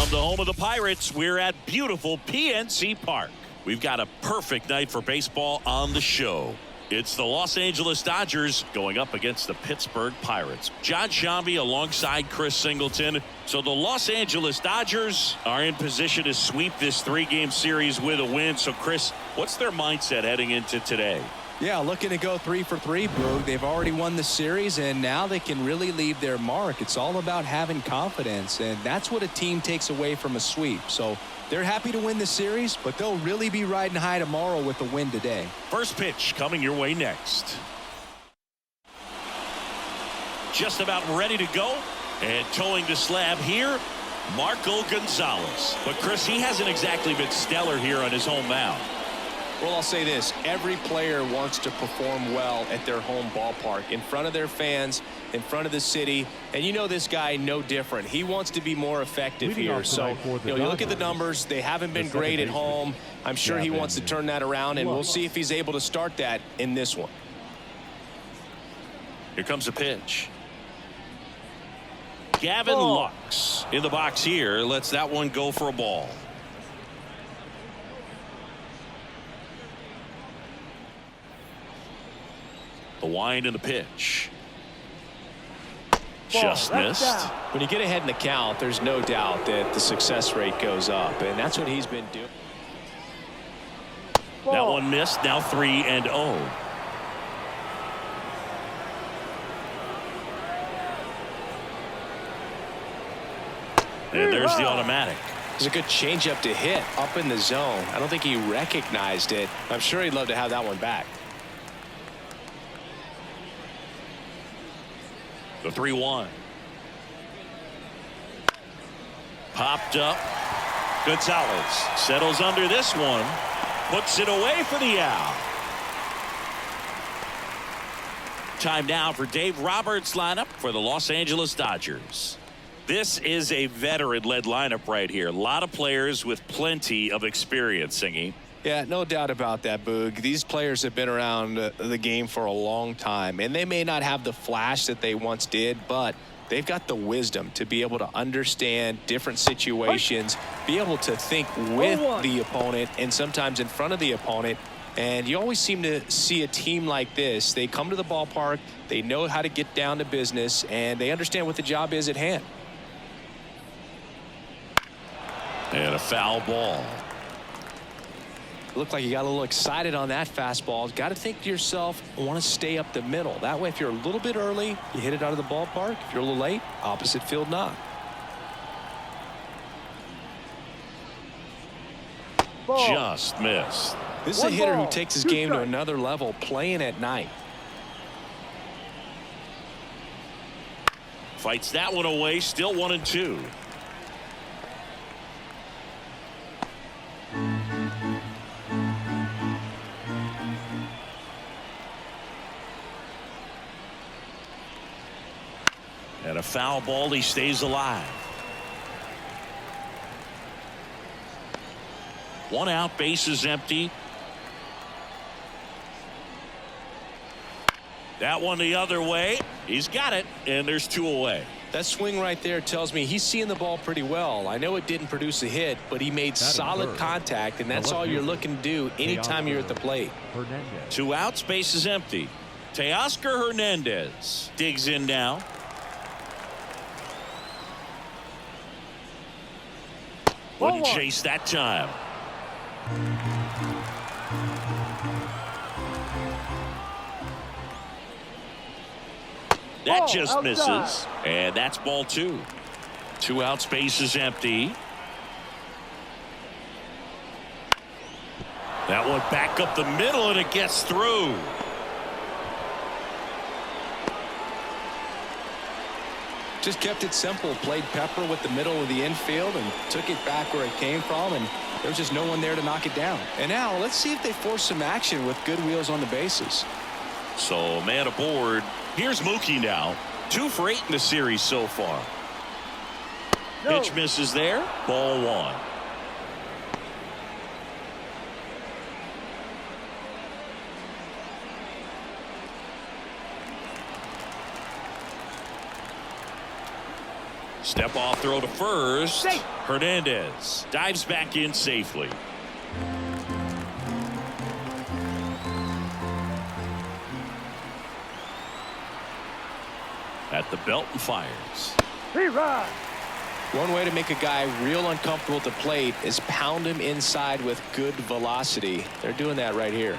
From the home of the Pirates, we're at beautiful PNC Park. We've got a perfect night for baseball on the show. It's the Los Angeles Dodgers going up against the Pittsburgh Pirates. John Shambi alongside Chris Singleton. So the Los Angeles Dodgers are in position to sweep this three-game series with a win. So, Chris, what's their mindset heading into today? Yeah, looking to go 3 for 3, Boog. They've already won the series, and now they can really leave their mark. It's all about having confidence, and that's what a team takes away from a sweep. So they're happy to win the series, but they'll really be riding high tomorrow with the win today. First pitch coming your way next. Just about ready to go, and towing the slab here, Marco Gonzalez. But, Chris, he hasn't exactly been stellar here on his home mound. Well, I'll say this. Every player wants to perform well at their home ballpark, in front of their fans, in front of the city. And you know this guy no different. He wants to be more effective here. So, you look at the numbers. They haven't been great at home. I'm sure he wants to turn that around, and we'll see if he's able to start that in this one. Here comes a pitch. Gavin Lux in the box here. Lets that one go for a ball. The wind and the pitch. Just missed. When you get ahead in the count, there's no doubt that the success rate goes up, and that's what he's been doing. That one missed. Now 3-0. And there's the automatic. It was a good changeup to hit up in the zone. I don't think he recognized it. I'm sure he'd love to have that one back. The 3-1. Popped up. Gonzalez settles under this one. Puts it away for the out. Time now for Dave Roberts' lineup for the Los Angeles Dodgers. This is a veteran-led lineup right here. A lot of players with plenty of experience, Singy. Yeah, no doubt about that, Boog. These players have been around the game for a long time, and they may not have the flash that they once did, but they've got the wisdom to be able to understand different situations, be able to think with the opponent and sometimes in front of the opponent. And you always seem to see a team like this. They come to the ballpark, they know how to get down to business, and they understand what the job is at hand. And a foul ball. Looked like you got a little excited on that fastball. Got to think to yourself, I want to stay up the middle. That way, if you're a little bit early, you hit it out of the ballpark. If you're a little late, opposite field knock. Just missed. This is a hitter who takes his game to another level, playing at night. Fights that one away, still 1-2. And a foul ball, he stays alive. One out, base is empty. That one the other way. He's got it, and there's 2 away. That swing right there tells me he's seeing the ball pretty well. I know it didn't produce a hit, but he made solid contact, and that's all you're looking to do anytime you're at the plate. 2 outs, base is empty. Teoscar Hernandez digs in now. Wouldn't chase that time. That just misses. And that's ball 2. 2 outs, base is empty. That one back up the middle, and it gets through. Just kept it simple, played pepper with the middle of the infield and took it back where it came from, and there was just no one there to knock it down. And now let's see if they force some action with good wheels on the bases. So man aboard. Here's Mookie now. 2 for 8 in the series so far. Pitch misses there. Ball 1. Step off throw to first. Hernandez dives back in safely. At the belt and fires. One way to make a guy real uncomfortable at the plate is pound him inside with good velocity. They're doing that right here.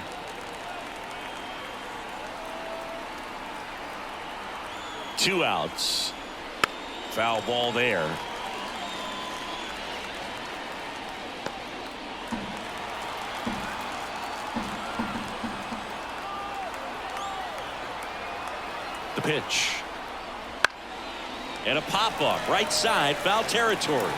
Two outs. Foul ball there. The pitch. And a pop-up right side, foul territory.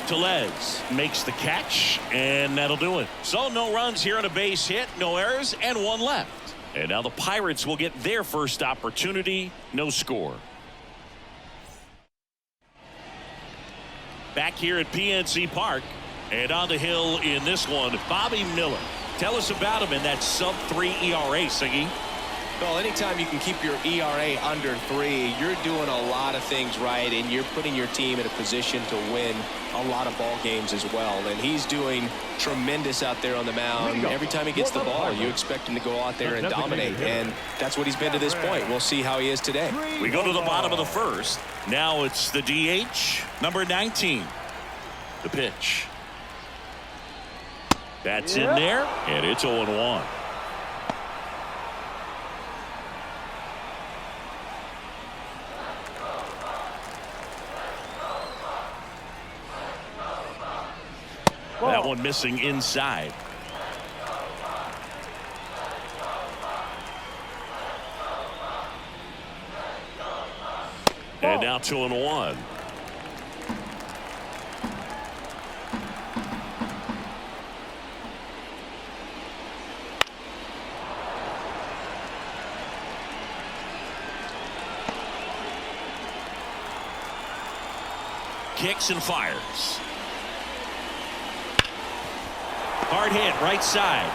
Tellez makes the catch, and that'll do it. So no runs here on a base hit, no errors, and one left. And now the Pirates will get their first opportunity. No score. Back here at PNC Park, and on the hill in this one, Bobby Miller. Tell us about him in that sub-3 ERA, Siggy. Well, anytime you can keep your ERA under 3, you're doing a lot of things right, and you're putting your team in a position to win a lot of ball games as well. And he's doing tremendous out there on the mound. Every time he gets the ball, you expect him to go out there and dominate, and that's what he's been to this point. We'll see how he is today. We go to the bottom of the first. Now it's the DH, number 19. The pitch. That's in there, and it's 0-1. That one missing inside. And now 2-1. Kicks and fires. Hard hit right side.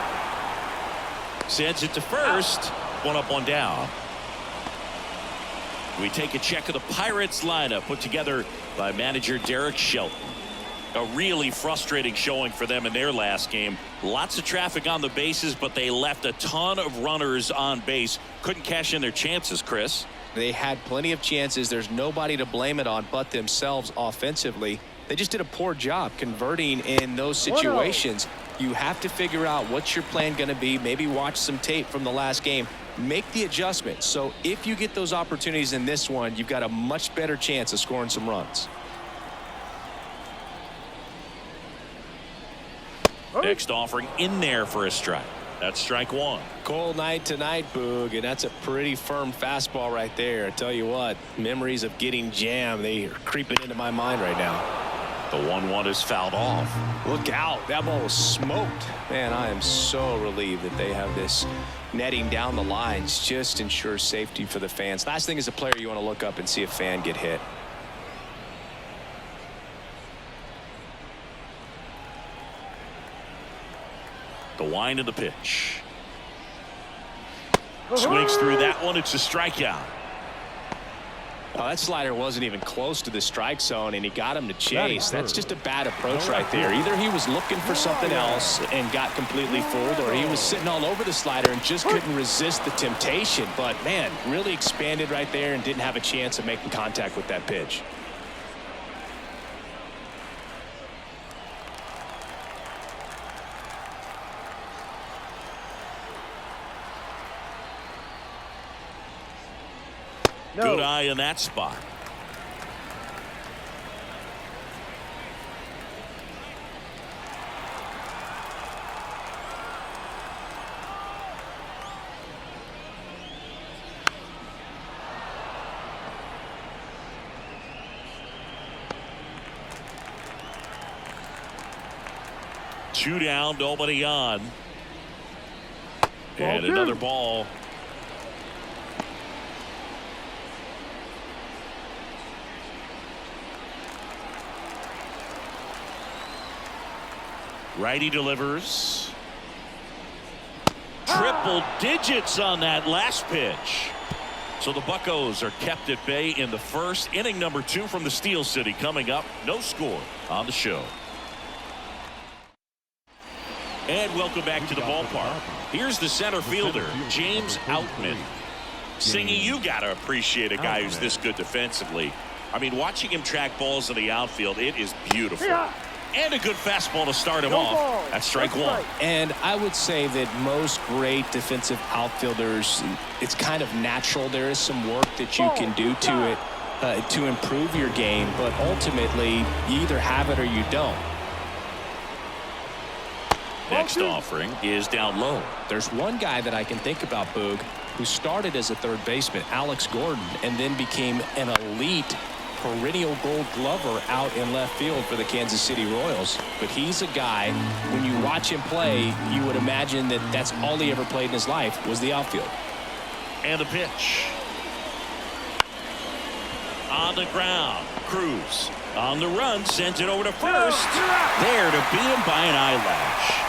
Sends it to first. One up, one down. We take a check of the Pirates lineup put together by manager Derek Shelton. A really frustrating showing for them in their last game. Lots of traffic on the bases, but they left a ton of runners on base. Couldn't cash in their chances, Chris. They had plenty of chances. There's nobody to blame it on but themselves offensively. They just did a poor job converting in those situations. You have to figure out what's your plan going to be. Maybe watch some tape from the last game. Make the adjustment. So if you get those opportunities in this one, you've got a much better chance of scoring some runs. Next offering in there for a strike. That's strike one. Cold night tonight, Boog, and that's a pretty firm fastball right there. I tell you what, memories of getting jammed, they are creeping into my mind right now. The 1-1 is fouled off. Look out. That ball was smoked. Man, I am so relieved that they have this netting down the lines. Just ensures safety for the fans. Last thing as a player, you want to look up and see a fan get hit. The wind of the pitch. Swings through that one. It's a strikeout. Oh, that slider wasn't even close to the strike zone, and he got him to chase. That's just a bad approach right there. Either he was looking for something else and got completely fooled, or he was sitting all over the slider and just couldn't resist the temptation. But, man, really expanded right there and didn't have a chance of making contact with that pitch. Good eye in that spot. Two down, nobody on. And another ball. Righty delivers. Triple digits on that last pitch. So the Buccos are kept at bay in the first. Inning number 2 from the Steel City coming up. No score on the show. And welcome back to the ballpark. Here's the center fielder, James Outman. Singy, you got to appreciate a guy who's this good defensively. I mean, watching him track balls in the outfield, it is beautiful. And a good fastball to start him off. That's strike 1. And I would say that most great defensive outfielders, it's kind of natural. There is some work that you can do to it to improve your game, but ultimately you either have it or you don't. Next offering is down low. There's one guy that I can think about, Boog, who started as a third baseman, Alex Gordon, and then became an elite perennial gold glover out in left field for the Kansas City Royals. But he's a guy, when you watch him play, you would imagine that that's all he ever played in his life was the outfield. And the pitch. On the ground. Cruz on the run, sends it over to first. There to beat him by an eyelash.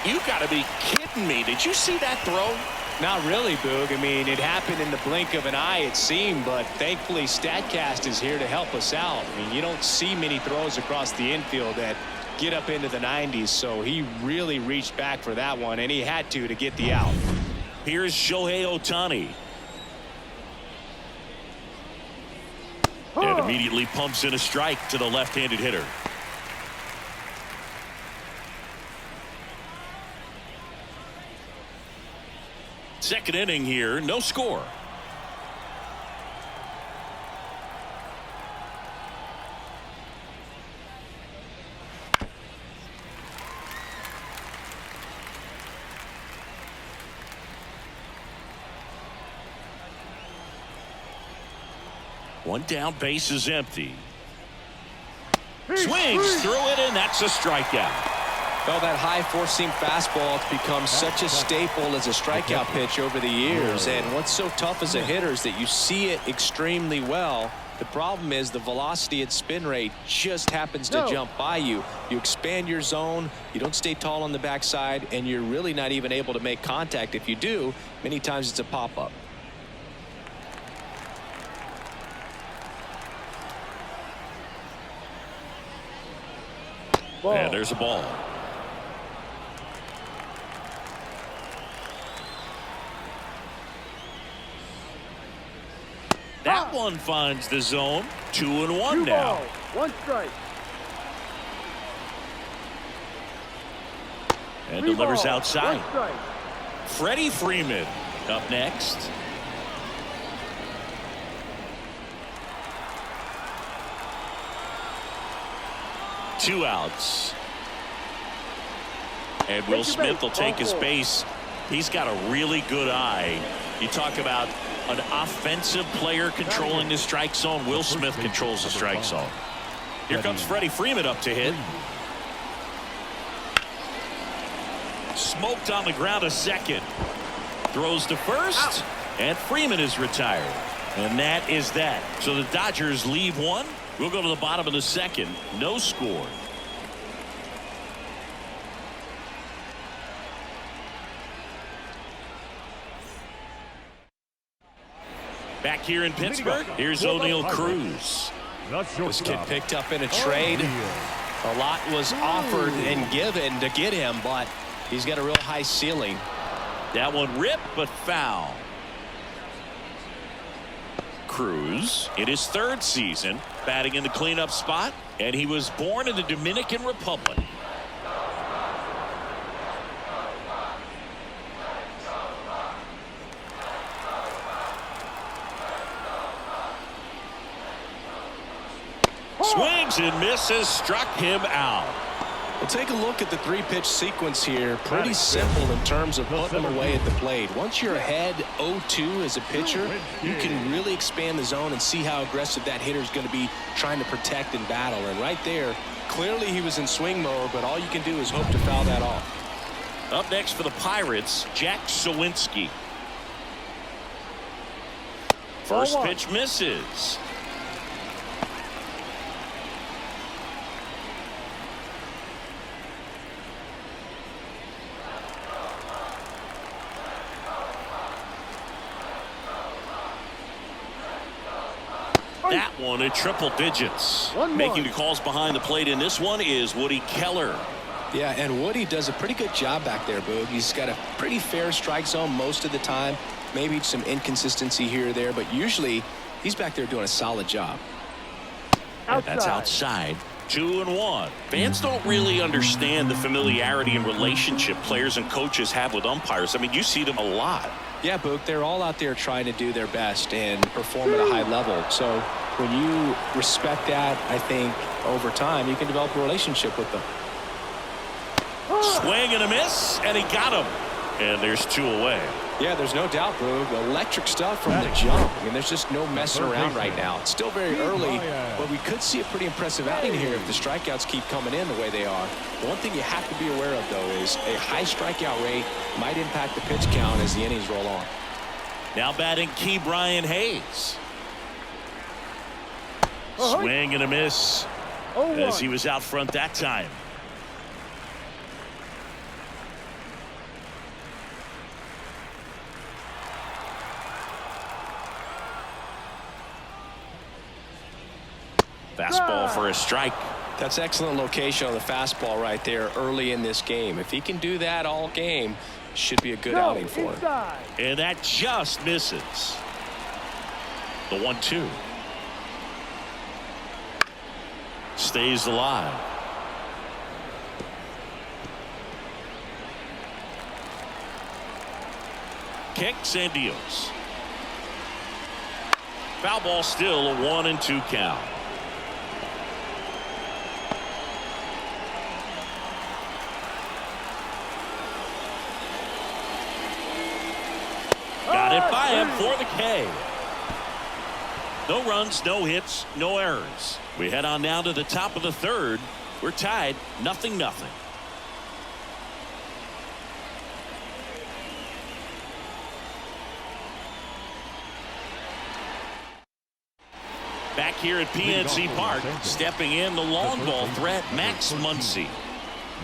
You got to be kidding me. Did you see that throw? Not really, Boog. I mean, it happened in the blink of an eye, it seemed, but thankfully StatCast is here to help us out. I mean, you don't see many throws across the infield that get up into the 90s, so he really reached back for that one, and he had to get the out. Here's Shohei Ohtani. And immediately pumps in a strike to the left-handed hitter. Second inning here, no score. One down, base is empty. Swings through it, and that's a strikeout. Well, that high four-seam fastball has become such a staple as a strikeout pitch over the years. And what's so tough as a hitter is that you see it extremely well. The problem is the velocity and spin rate just happens to jump by you. You expand your zone, you don't stay tall on the backside, and you're really not even able to make contact. If you do, many times it's a pop-up. And there's a ball. That one finds the zone. 2-1 now. 1 strike. And delivers outside. Freddie Freeman up next. Two outs. And Will Smith will take his base. He's got a really good eye. You talk about an offensive player controlling the strike zone. Will Smith controls the strike zone. Here comes Freddie Freeman up to hit. Smoked on the ground a second. Throws to first. And Freeman is retired. And that is that. So the Dodgers leave one. We'll go to the bottom of the second. No score. Back here in Pittsburgh, here's O'Neal Cruz. This kid picked up in a trade. A lot was offered and given to get him, but he's got a real high ceiling. That one ripped, but foul. Cruz in his third season, batting in the cleanup spot, and he was born in the Dominican Republic. Swings and misses, struck him out. Well, take a look at the three-pitch sequence here. Pretty simple in terms of putting them away at the plate. Once you're ahead 0-2 as a pitcher, you can really expand the zone and see how aggressive that hitter is going to be trying to protect and battle. And right there, clearly he was in swing mode, but all you can do is hope to foul that off. Up next for the Pirates, Jack Sawinski. First pitch misses. that one at triple digits. Making the calls behind the plate in this one is Woody Keller. Yeah, and Woody does a pretty good job back there, Boog. He's got a pretty fair strike zone most of the time. Maybe some inconsistency here or there, but usually he's back there doing a solid job. And that's outside. 2-1. Fans don't really understand the familiarity and relationship players and coaches have with umpires. I mean, you see them a lot. Yeah, Boog, they're all out there trying to do their best and perform at a high level. So when you respect that, I think over time you can develop a relationship with them. Swing and a miss, and he got him. And there's 2 away. Yeah, there's no doubt, Boog. Electric stuff from the jump. I mean, there's just no messing around right now. It's still very early, but we could see a pretty impressive outing here if the strikeouts keep coming in the way they are. One thing you have to be aware of, though, is a high strikeout rate might impact the pitch count as the innings roll on. Now batting Key Brian Hayes. Swing and a miss as he was out front that time. Fastball for a strike. That's excellent location on the fastball right there early in this game. If he can do that all game, should be a good outing for him. And that just misses. The 1-2. Stays alive. Kicks and deals. Foul ball, still a 1-2 count. Got it by him for the K. No runs, no hits, no errors. We head on now to the top of the third. We're tied 0-0. Back here at PNC Park, stepping in the long ball threat, Max Muncy.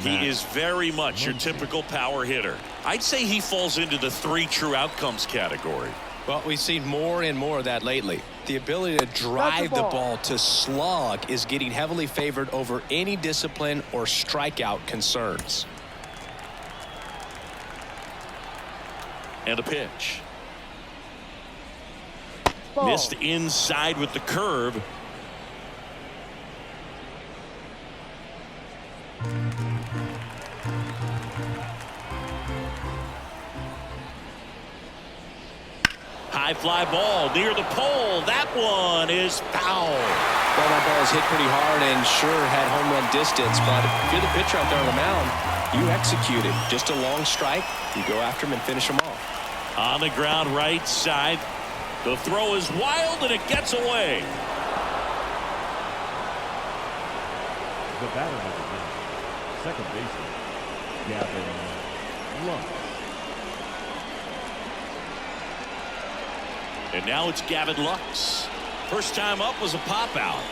He is very much your typical power hitter. I'd say he falls into the 3 true outcomes category. Well, we've seen more and more of that lately. The ability to drive the ball to slug is getting heavily favored over any discipline or strikeout concerns. And a pitch. Missed inside with the curve. High fly ball near the pole. That one is foul. Well, that ball is hit pretty hard and sure had home run distance, but if you're the pitcher out there on the mound, you execute it. Just a long strike, you go after him and finish him off. On the ground right side. The throw is wild and it gets away. The batter of the game, second baseman, Gavin Lux. And now it's Gavin Lux. First time up was a pop out.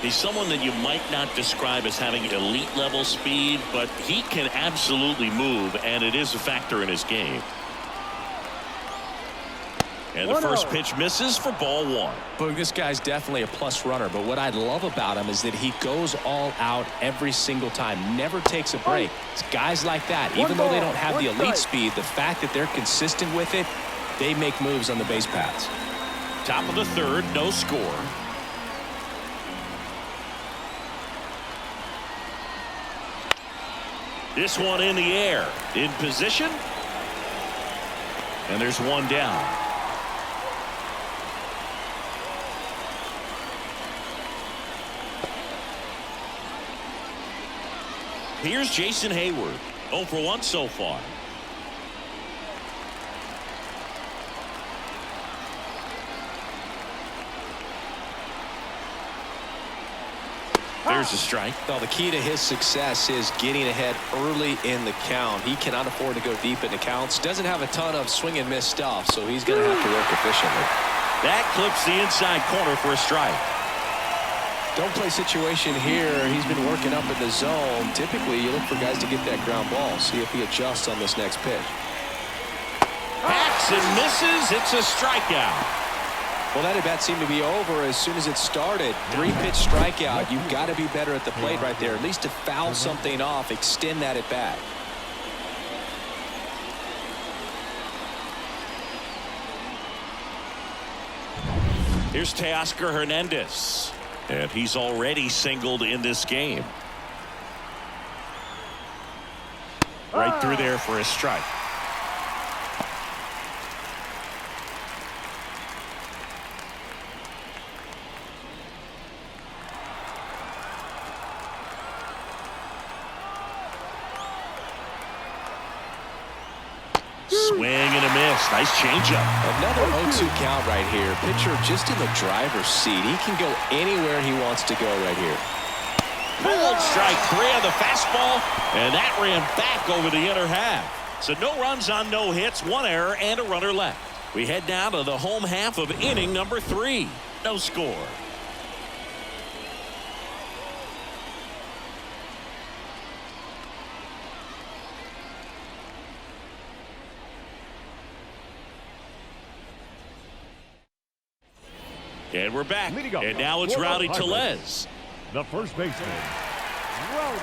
He's someone that you might not describe as having elite level speed, but he can absolutely move, and it is a factor in his game. And the first pitch misses for ball 1. But this guy's definitely a plus runner, but what I love about him is that he goes all out every single time, never takes a break. It's guys like that, even though they don't have the elite speed, the fact that they're consistent with it, they make moves on the base paths. Top of the third, no score. This one in the air, in position, and there's one down. Here's Jason Hayward, 0 for 1 so far. There's a strike. Well, the key to his success is getting ahead early in the count. He cannot afford to go deep in the counts. Doesn't have a ton of swing and miss stuff, so he's going to have to work efficiently. That clips the inside corner for a strike. Don't play situation here. He's been working up in the zone. Typically, you look for guys to get that ground ball. See if he adjusts on this next pitch. Hacks and misses. It's a strikeout. Well, that at bat seemed to be over as soon as it started. 3-pitch strikeout. You've got to be better at the plate right there, at least to foul something off, extend that at bat. Here's Teoscar Hernandez, and he's already singled in this game. Right through there for a strike. Swing and a miss. Nice changeup. Another 0-2 count right here. Pitcher just in the driver's seat. He can go anywhere he wants to go right here. Called strike 3 on the fastball, and that ran back over the inner half. So no runs on no hits, 1 error, and a runner left. We head now to the home half of inning number 3. No score. And we're back. And now it's Rowdy Tellez. The first baseman, Rowdy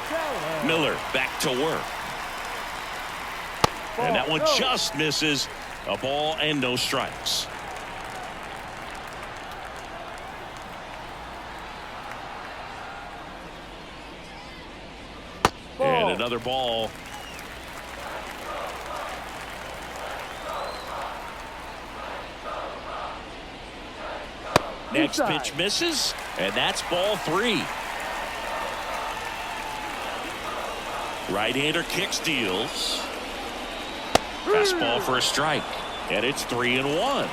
Tellez. Miller back to work. And that one just misses. A ball and no strikes. And another ball. Next pitch misses, and that's ball 3. Right-hander kicks, deals. Fastball for a strike, and it's 3-1.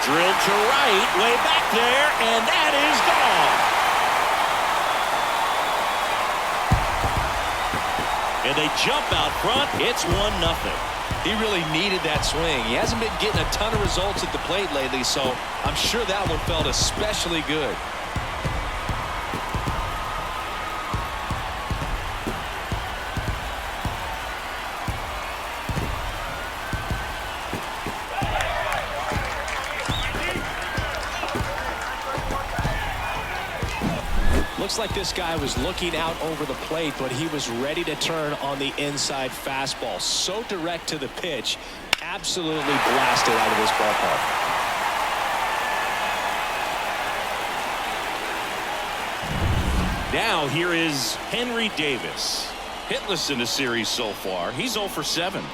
Drilled to right, way back there, and that is gone. And they jump out front. It's 1-0. He really needed that swing. He hasn't been getting a ton of results at the plate lately, so I'm sure that one felt especially good. Looks like this guy was looking out over the plate, but he was ready to turn on the inside fastball. So direct to the pitch, absolutely blasted out of this ballpark. Now here is Henry Davis. Hitless in the series so far. He's 0 for 7.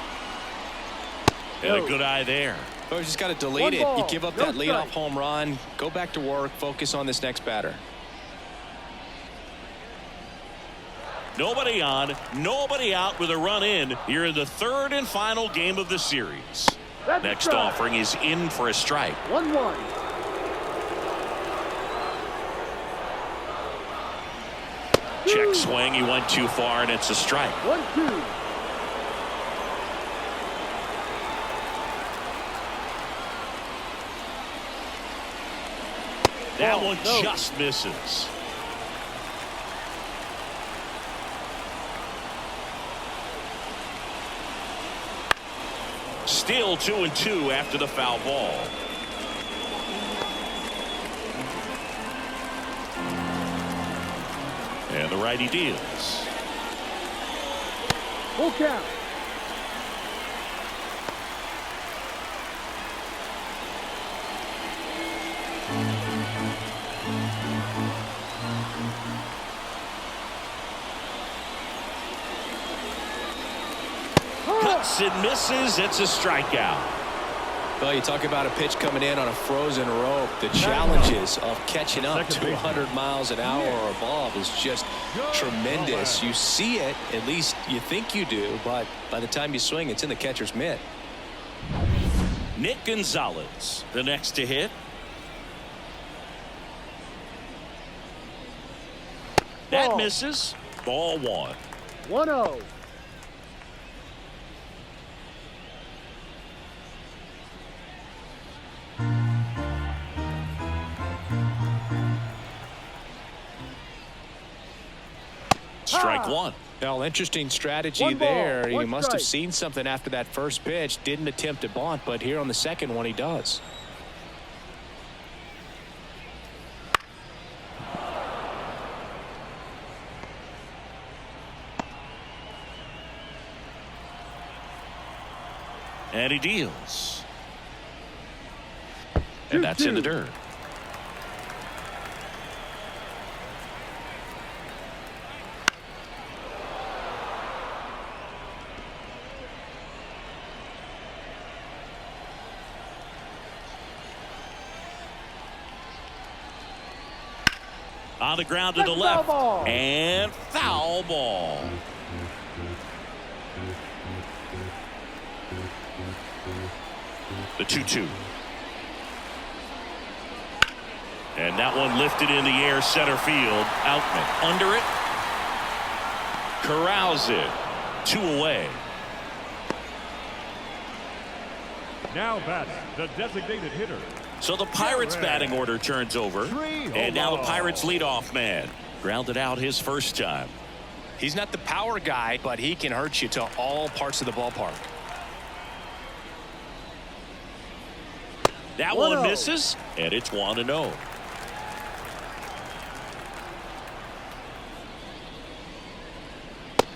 And a good eye there. Oh, you just got to delete it. You give up that leadoff home run, go back to work, focus on this next batter. Nobody on, nobody out with a run in here in the 3rd and final game of the series. Next offering is in for a strike. 1-1. Check swing. He went too far, and it's a strike. 1-2. That one just misses. Still 2-2 after the foul ball. And the righty deals. Full count. Cuts and misses. It's a strikeout. Well, you talk about a pitch coming in on a frozen rope. The challenges of catching up to 100 miles an hour or above is just tremendous. You see it, at least you think you do, but by the time you swing, it's in the catcher's mitt. Nick Gonzalez, the next to hit. That misses. Ball 1. 1-0. Strike 1. Well, interesting strategy One ball, there. He one must have strike. seen something after that first pitch. Didn't attempt to bunt, but here on the second one he does. And he deals. And that's in the dirt. On the ground to the left. And foul ball. The 2-2. And that one lifted in the air, center field. Outman under it. Corrals it. 2 away. Now batting, the designated hitter. So the Pirates batting order turns over. And now the Pirates leadoff man. Grounded out his first time. He's not the power guy, but he can hurt you to all parts of the ballpark. That one misses, and it's 1-0.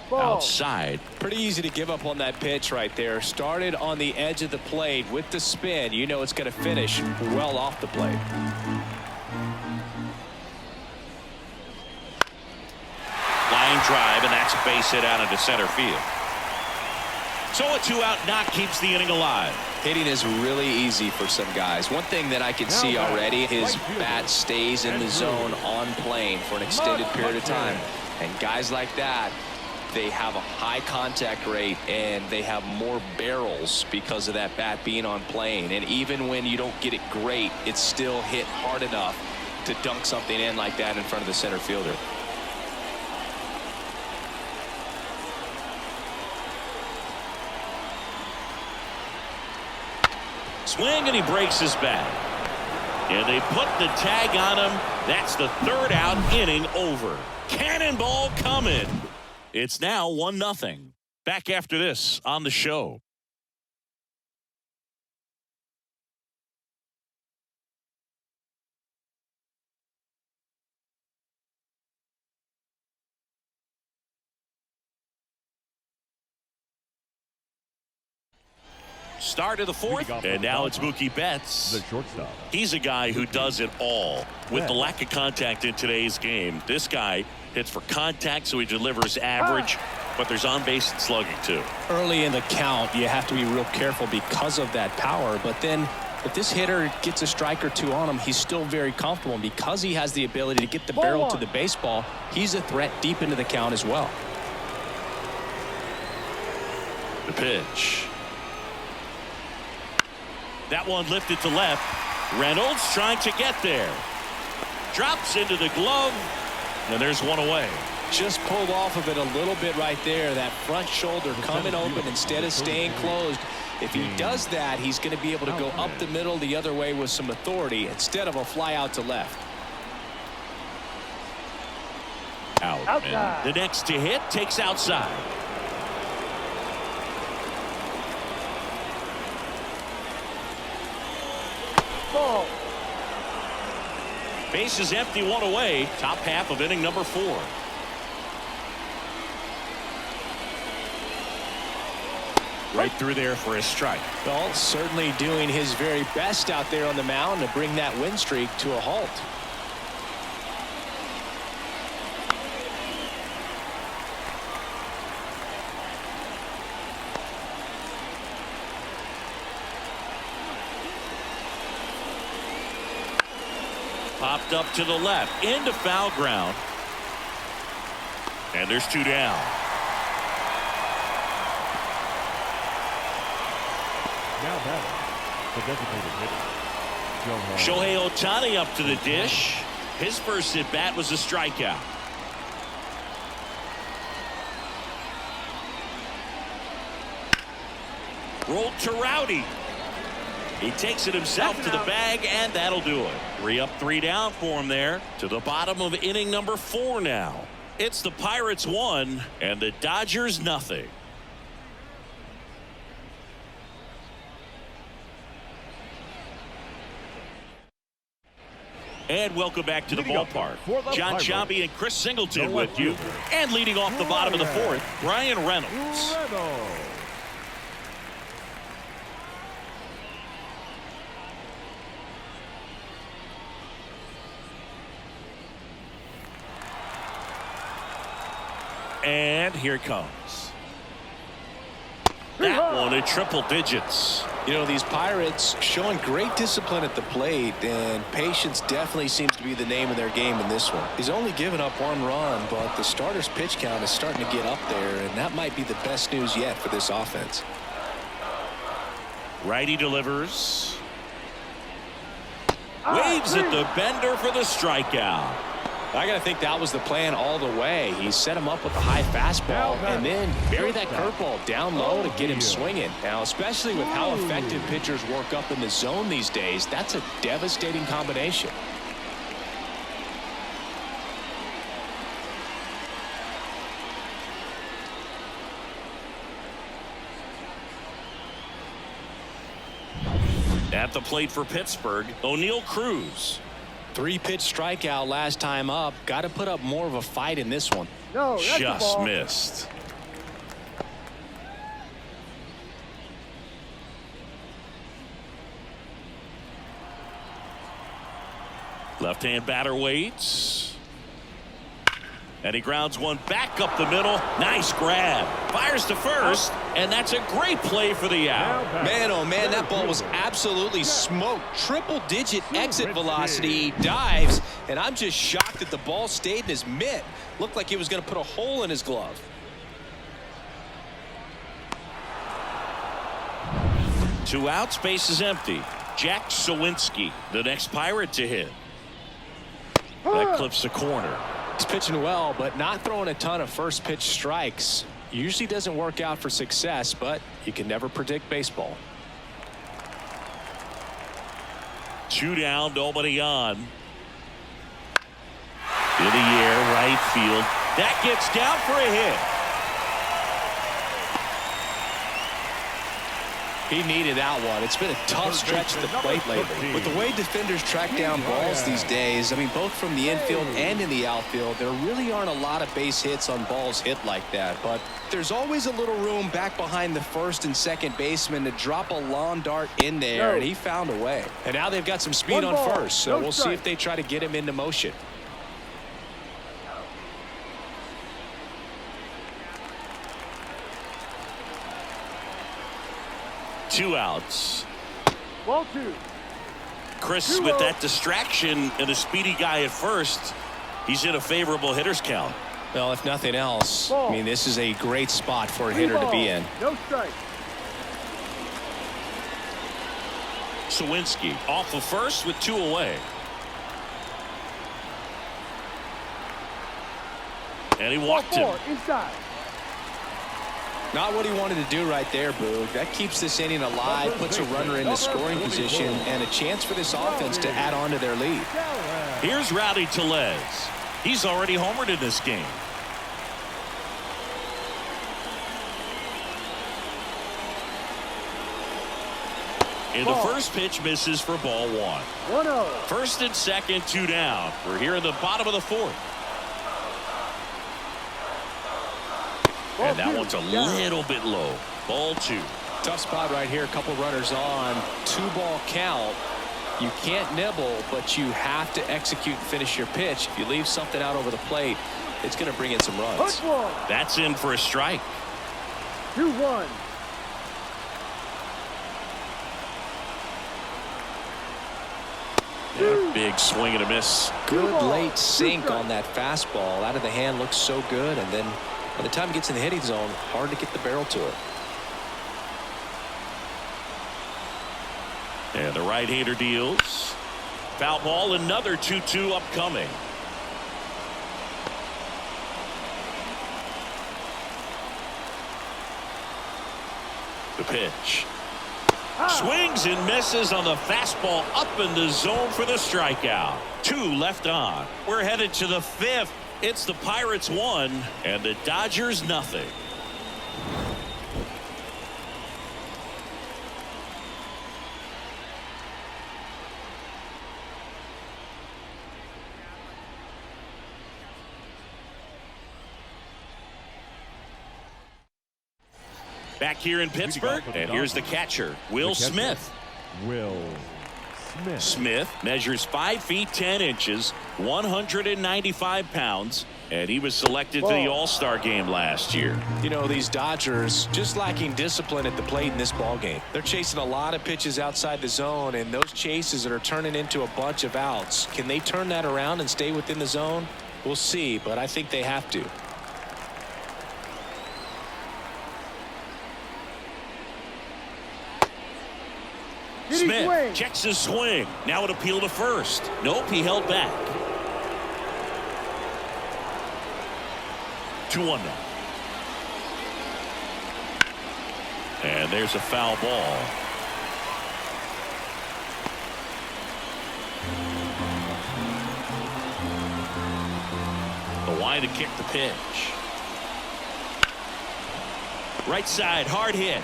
Outside. Pretty easy to give up on that pitch right there. Started on the edge of the plate with the spin. You know it's going to finish well off the plate. Line drive, and that's a base hit out into center field. So a 2-out knock keeps the inning alive. Hitting is really easy for some guys. One thing that I can see already, his bat stays in the zone on plane for an extended period of time. And guys like that, they have a high contact rate and they have more barrels because of that bat being on plane. And even when you don't get it great, it's still hit hard enough to dunk something in like that in front of the center fielder. Swing, and he breaks his bat. And they put the tag on him. That's the 3rd out, inning over. Cannonball coming. It's now 1-0. Back after this on the show. Start of the 4th, and now it's Mookie Betts. The shortstop. He's a guy who does it all. With the lack of contact in today's game, this guy hits for contact, so he delivers average, but there's on-base and slugging too. Early in the count, you have to be real careful because of that power, but then if this hitter gets a strike or two on him, he's still very comfortable. And because he has the ability to get the barrel to the baseball, he's a threat deep into the count as well. The pitch. That one lifted to left. Reynolds trying to get there. Drops into the glove, and there's one away. Just pulled off of it a little bit right there. That front shoulder coming open instead of staying closed. If he does that, he's going to be able to go up the middle the other way with some authority instead of a fly out to left. Out. And the next to hit takes outside. Base is empty, one away. Top half of inning number 4. Right through there for a strike. Well, certainly doing his very best out there on the mound to bring that win streak to a halt. Popped up to the left into foul ground. And there's 2 down. Now batting, the designated hitter. Shohei Ohtani up to the dish. His first at bat was a strikeout. Rolled to Rowdy. He takes it himself to the bag, and that'll do it. 3 up, 3 down for him there. To the bottom of inning number 4 now. It's the Pirates 1 and the Dodgers nothing. And welcome back to the ballpark. John Sciambi and Chris Singleton with you. And leading off the bottom of the fourth, Brian Reynolds. And here it comes. That one in triple digits. You know, these Pirates showing great discipline at the plate, and patience definitely seems to be the name of their game in this one. He's only given up 1 run, but the starter's pitch count is starting to get up there, and that might be the best news yet for this offense. Righty delivers. Waves at the bender for the strikeout. I got to think that was the plan all the way. He set him up with a high fastball and then buried that curveball down low to get him swinging. Now, especially with how effective pitchers work up in the zone these days, that's a devastating combination. At the plate for Pittsburgh, O'Neal Cruz. 3-pitch strikeout last time up. Got to put up more of a fight in this one. No, that's just missed. Left-hand batter waits. And he grounds one back up the middle. Nice grab. Fires to first. And that's a great play for the out. Man, oh man, that ball was absolutely smoked. Triple-digit exit velocity. Dives. And I'm just shocked that the ball stayed in his mitt. Looked like he was going to put a hole in his glove. Two outs, base is empty. Jack Sawinski, the next Pirate to hit. That clips the corner. He's pitching well, but not throwing a ton of first pitch strikes. Usually doesn't work out for success, but you can never predict baseball. 2 down, nobody on. In the air, right field. That gets down for a hit. He needed that one. It's been a tough stretch at the plate lately. With the way defenders track down balls these days, I mean, both from the infield and in the outfield, there really aren't a lot of base hits on balls hit like that. But there's always a little room back behind the first and second baseman to drop a lawn dart in there, and he found a way. And now they've got some speed on first, so we'll see if they try to get him into motion. Two outs. Ball 2. Chris, with that distraction and a speedy guy at first, he's in a favorable hitter's count. Well, if nothing else, I mean, this is a great spot for a hitter to be in. No strike. Sawinski off of first with 2 away. And he walked him. Inside. Not what he wanted to do right there, Boog. That keeps this inning alive, puts a runner into scoring position, and a chance for this offense to add on to their lead. Here's Rowdy Tellez. He's already homered in this game. And the first pitch misses for ball 1. 1-0. First and second, 2 down. We're here in the bottom of the fourth. And that one's a little bit low. Ball 2. Tough spot right here. A couple runners on. 2-ball count. You can't nibble, but you have to execute and finish your pitch. If you leave something out over the plate, it's going to bring in some runs. That's in for a strike. 2-1. Yeah, big swing and a miss. Good late sink on that fastball. Out of the hand looks so good, and then by the time it gets in the hitting zone, hard to get the barrel to it. And the right-hander deals. Foul ball, another 2-2 upcoming. The pitch. Swings and misses on the fastball up in the zone for the strikeout. 2 left on. We're headed to the 5th. It's the Pirates 1 and the Dodgers nothing. Back here in Pittsburgh, and here's the catcher, Will Smith. Will Smith. Smith measures 5 feet 10 inches, 195 pounds, and he was selected to the All-Star game last year. You know, these Dodgers just lacking discipline at the plate in this ball game. They're chasing a lot of pitches outside the zone, and those chases that are turning into a bunch of outs. Can they turn that around and stay within the zone? We'll see, but I think they have to. Smith checks his swing. Now it appeal to first. Nope, he held back. 2-1 now. And there's a foul ball. The line to kick the pitch. Right side, hard hit.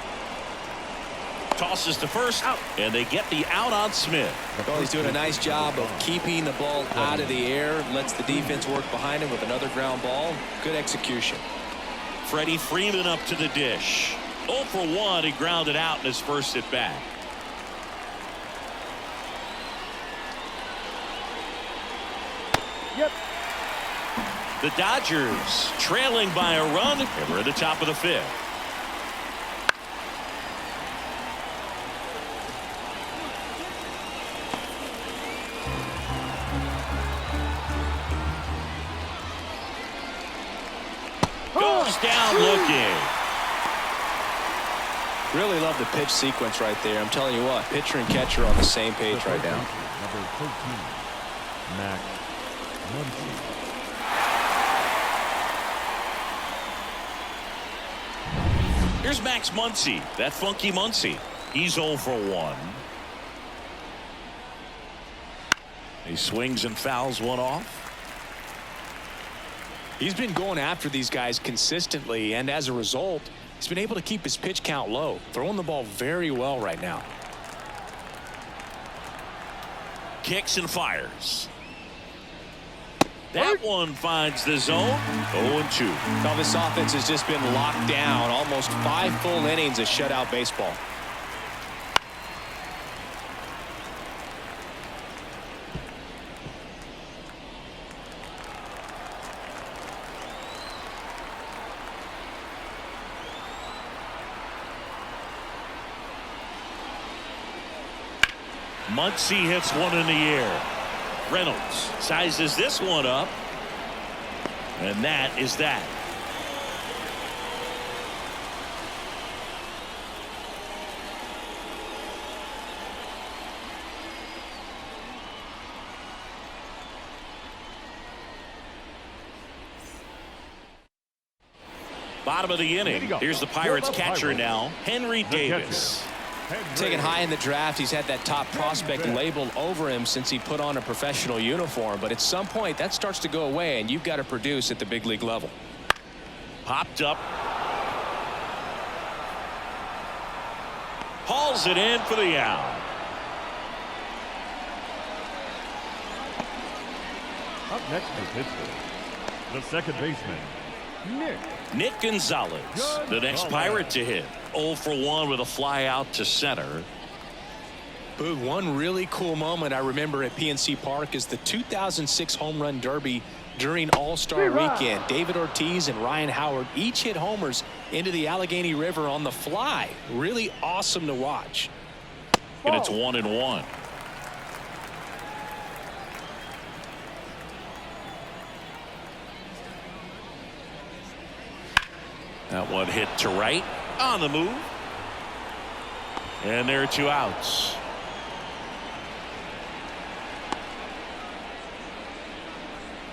Tosses to first, out, and they get the out on Smith. Well, he's doing a nice job of keeping the ball out of the air, lets the defense work behind him with another ground ball. Good execution. Freddie Freeman up to the dish. 0 for 1, he grounded out in his first at bat. Yep. The Dodgers trailing by a run, and we're at the top of the 5th. Goes down looking. Really love the pitch sequence right there. I'm telling you what, pitcher and catcher are on the same page right now. Number 13, Max Muncy. Here's Max Muncy, that funky Muncy. He's 0 for 1. He swings and fouls one off. He's been going after these guys consistently, and as a result, he's been able to keep his pitch count low, throwing the ball very well right now. Kicks and fires. That one finds the zone. 0-2. Now this offense has just been locked down. Almost 5 full innings of shutout baseball. Muncy hits one in the air. Reynolds sizes this one up. And that is that. Bottom of the inning. Here's the Pirates catcher now, Henry Davis. Taken high in the draft, he's had that top prospect labeled over him since he put on a professional uniform. But at some point, that starts to go away, and you've got to produce at the big league level. Popped up. Hauls it in for the out. Up next for Pittsburgh, the second baseman, Nick Gonzalez, the next Pirate to hit. 0 for 1 with a fly out to center. Boog, one really cool moment I remember at PNC Park is the 2006 Home Run Derby during All-Star Weekend. David Ortiz and Ryan Howard each hit homers into the Allegheny River on the fly. Really awesome to watch. And it's 1-1. That one hit to right, on the move. And there are 2 outs.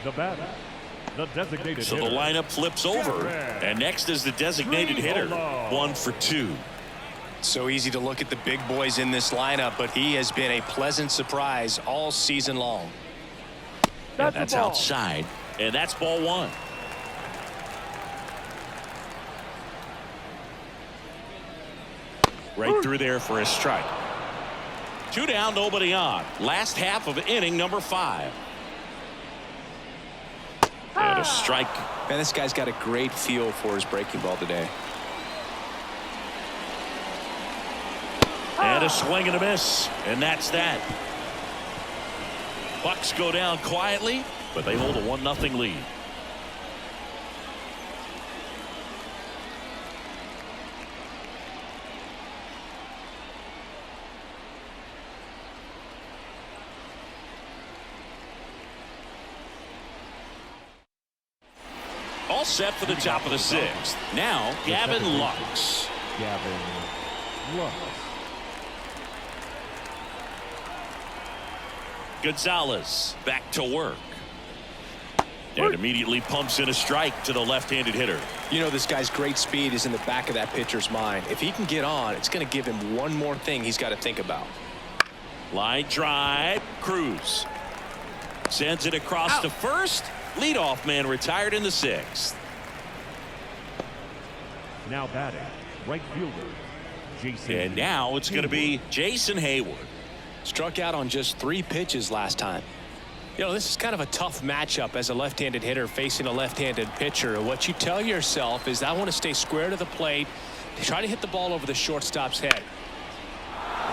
the batter, the designated So hitter. the lineup flips over, and next is the designated hitter. 1 for 2. So easy to look at the big boys in this lineup, but he has been a pleasant surprise all season long. And that's outside, And that's ball one. Right through there for a strike. 2 down, nobody on. Last half of inning number 5. And a strike. Man, this guy's got a great feel for his breaking ball today. And a swing and a miss. And that's that. Bucks go down quietly, but they hold a 1-0 lead. All set for the top of the 6th. Now, Gavin Lux. Gavin Lux. Gonzalez back to work. And immediately pumps in a strike to the left-handed hitter. You know, this guy's great speed is in the back of that pitcher's mind. If he can get on, it's going to give him one more thing he's got to think about. Line drive. Cruz sends it across to first. Leadoff man retired in the 6th. Now batting, right fielder, Jason. And now it's going to be Jason Hayward. Struck out on just 3 pitches last time. You know, this is kind of a tough matchup as a left-handed hitter facing a left-handed pitcher. What you tell yourself is, I want to stay square to the plate, try to hit the ball over the shortstop's head.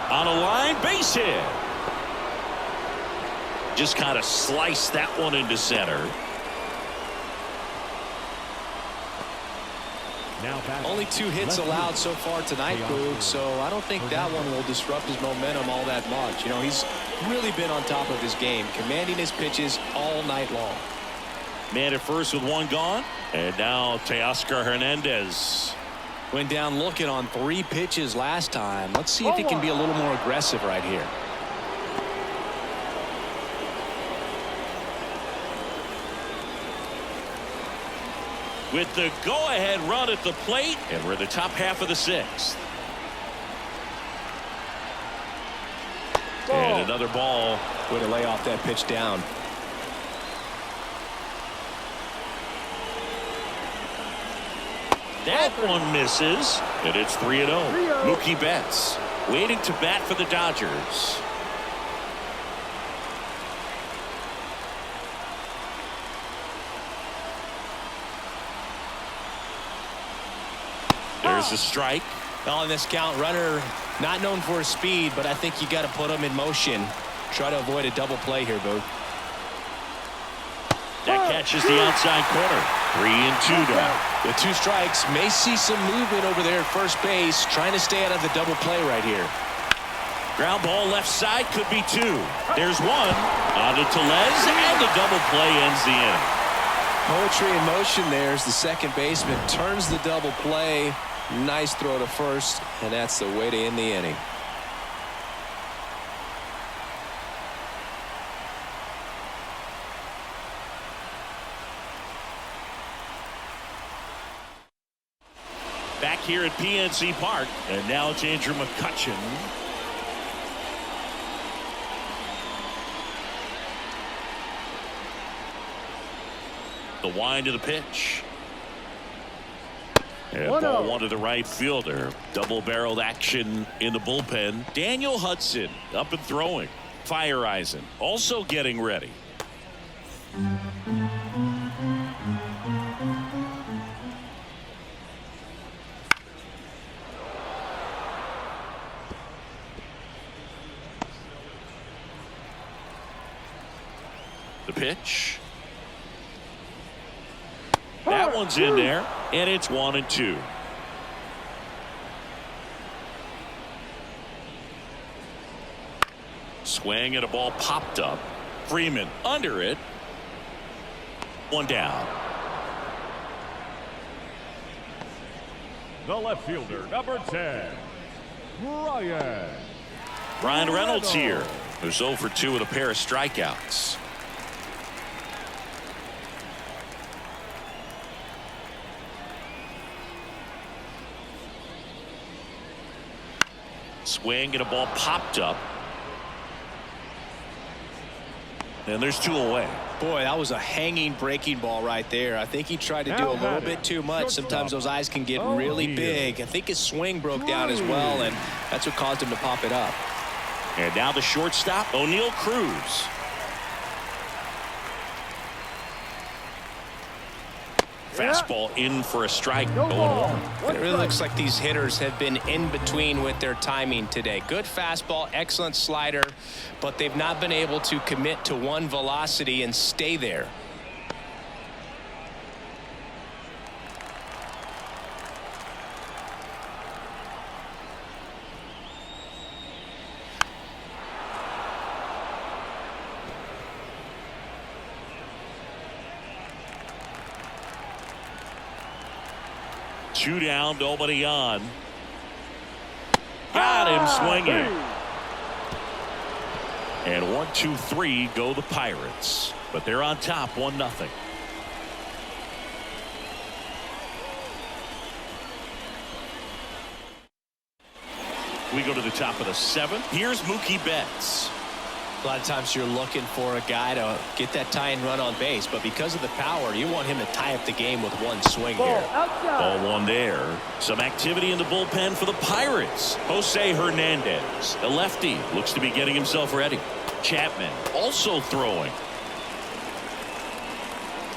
On a line, base hit. Just kind of sliced that one into center. Now batting, Only 2 hits left allowed field. so far tonight, Boog, so I don't think that one will disrupt his momentum all that much. You know, he's really been on top of his game, commanding his pitches all night long. Man at first with 1 gone. And now Teoscar Hernandez. Went down looking on 3 pitches last time. Let's see if he can be a little more aggressive right here. With the go-ahead run at the plate, and we're in the top half of the 6th. And another ball. Way to lay off that pitch down. That one misses, and it's 3-0. Mookie Betts waiting to bat for the Dodgers. There's a strike. On this count, runner not known for his speed, but I think you got to put him in motion. Try to avoid a double play here, Boog. That catches the outside corner. 3-2 down. The 2 strikes. May see some movement over there at first base, trying to stay out of the double play right here. Ground ball left side, could be 2. There's 1. On to Tellez, and the double play ends the inning. Poetry in motion there as the second baseman turns the double play. Nice throw to first, and that's the way to end the inning. Back here at PNC Park, and now it's Andrew McCutchen. The wind to the pitch. And ball 1 to the right fielder. Double-barreled action in the bullpen. Daniel Hudson up and throwing. Fire Eisen also getting ready. The pitch. That one's in there, and it's 1-2. Swing and a ball popped up. Freeman under it. 1 down. The left fielder, number 10, Ryan Reynolds here, who's 0 for 2 with a pair of strikeouts. Swing and a ball popped up. And there's 2 away. Boy, that was a hanging breaking ball right there. I think he tried to do a little bit too much. Sometimes those eyes can get really big. I think his swing broke down as well, and that's what caused him to pop it up. And now the shortstop, O'Neal Cruz. Fastball in for a strike. 0-1. It really looks like these hitters have been in between with their timing today. Good fastball, excellent slider, but they've not been able to commit to one velocity and stay there. Two down, nobody on. Got him swinging. And 1-2-3 go the Pirates, but they're on top 1-0. We go to the top of the 7th. Here's Mookie Betts. A lot of times you're looking for a guy to get that tying run on base, but because of the power, you want him to tie up the game with one swing here. Ball one there. Some activity in the bullpen for the Pirates. Jose Hernandez, a lefty, looks to be getting himself ready. Chapman also throwing.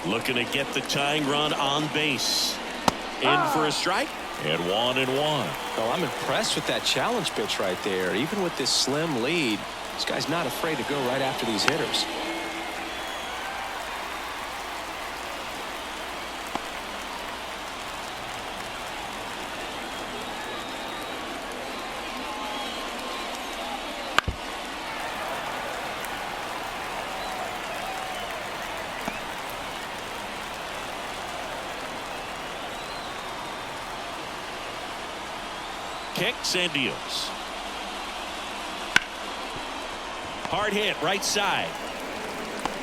Looking to get the tying run on base. In for a strike. And 1-1. Oh, I'm impressed with that challenge pitch right there. Even with this slim lead, this guy's not afraid to go right after these hitters. Kicks and deals. Hard hit right side.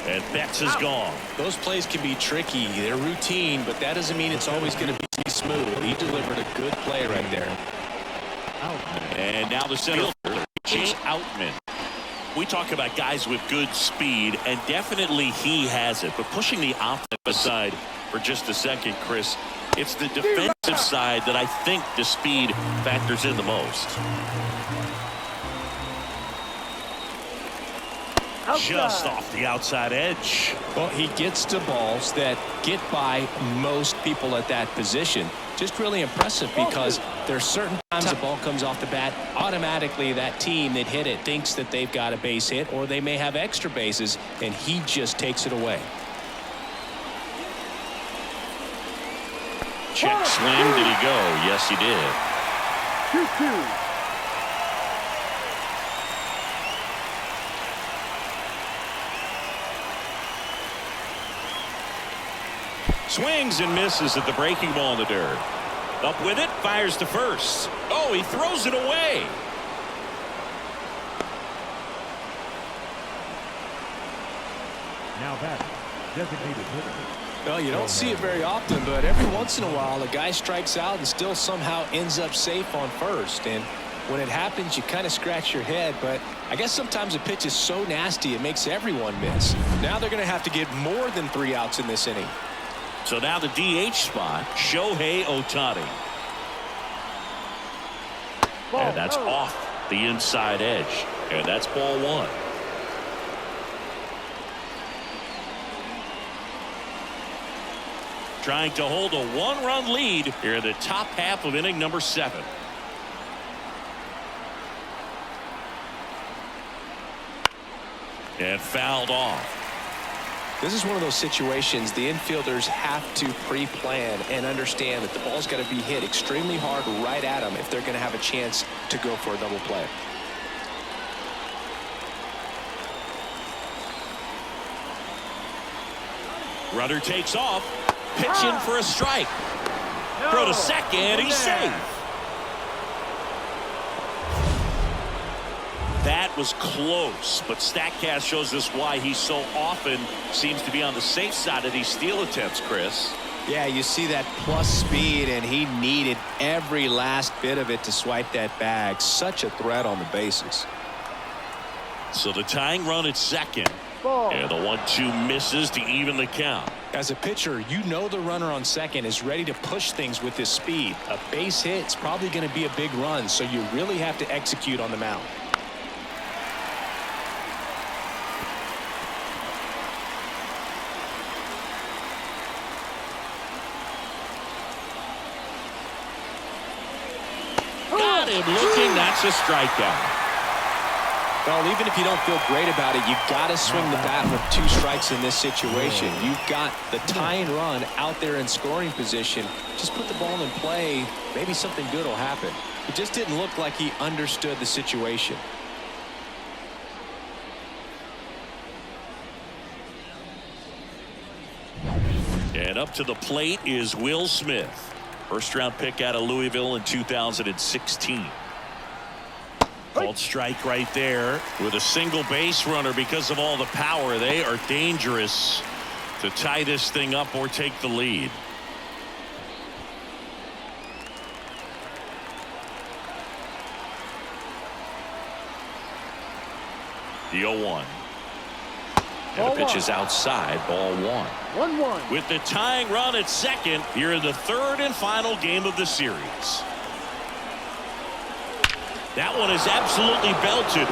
And Betts is gone. Those plays can be tricky. They're routine, but that doesn't mean it's always going to be smooth. He delivered a good play right there. And now the center fielder, Chase Outman. We talk about guys with good speed, and definitely he has it. But pushing the offensive side for just a second, Chris, it's the defensive side that I think the speed factors in the most. Just off the outside edge. Well, he gets to balls that get by most people at that position. Just really impressive because there's certain times the ball comes off the bat, automatically that team that hit it thinks that they've got a base hit or they may have extra bases, and he just takes it away. Check swing. Did he go? Yes, he did. 2-2. Swings and misses at the breaking ball in the dirt. Up with it, fires to first. Oh, he throws it away. Now back, designated hitter. Well, you don't see it very often, but every once in a while a guy strikes out and still somehow ends up safe on first. And when it happens, you kind of scratch your head, but I guess sometimes a pitch is so nasty it makes everyone miss. Now they're going to have to get more than 3 outs in this inning. So now the DH spot, Shohei Ohtani. And that's off the inside edge. And that's ball 1. Trying to hold a 1-run lead here in the top half of inning number 7. And fouled off. This is one of those situations the infielders have to pre-plan and understand that the ball's got to be hit extremely hard right at them if they're going to have a chance to go for a double play. Runner takes off. Pitch in for a strike. Throw to second. He's safe. That was close, but StatCast shows us why he so often seems to be on the safe side of these steal attempts, Chris. Yeah, you see that plus speed, and he needed every last bit of it to swipe that bag. Such a threat on the bases. So the tying run at second. Ball. And the 1-2 misses to even the count. As a pitcher, you know the runner on second is ready to push things with his speed. A base hit's probably going to be a big run, so you really have to execute on the mound. Got him looking. That's a strikeout. Well, even if you don't feel great about it, you got to swing the bat with 2 strikes in this situation. You've got the tying run out there in scoring position. Just put the ball in play. Maybe something good will happen. It just didn't look like he understood the situation. And up to the plate is Will Smith. First-round pick out of Louisville in 2016. Called strike right there with a single base runner because of all the power. They are dangerous to tie this thing up or take the lead. The 0-1. And the pitch is outside, ball 1. 1-1. With the tying run at second here in the 3rd and final game of the series. That one is absolutely belted.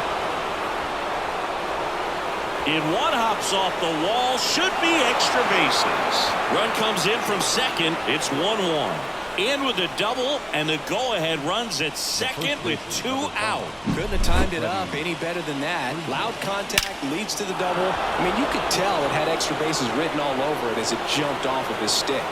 In one, hops off the wall. Should be extra bases. Run comes in from second. It's 1-1. In with a double, and the go-ahead runs at second with 2 out. Couldn't have timed it up any better than that. Loud contact leads to the double. I mean, you could tell it had extra bases written all over it as it jumped off of his stick.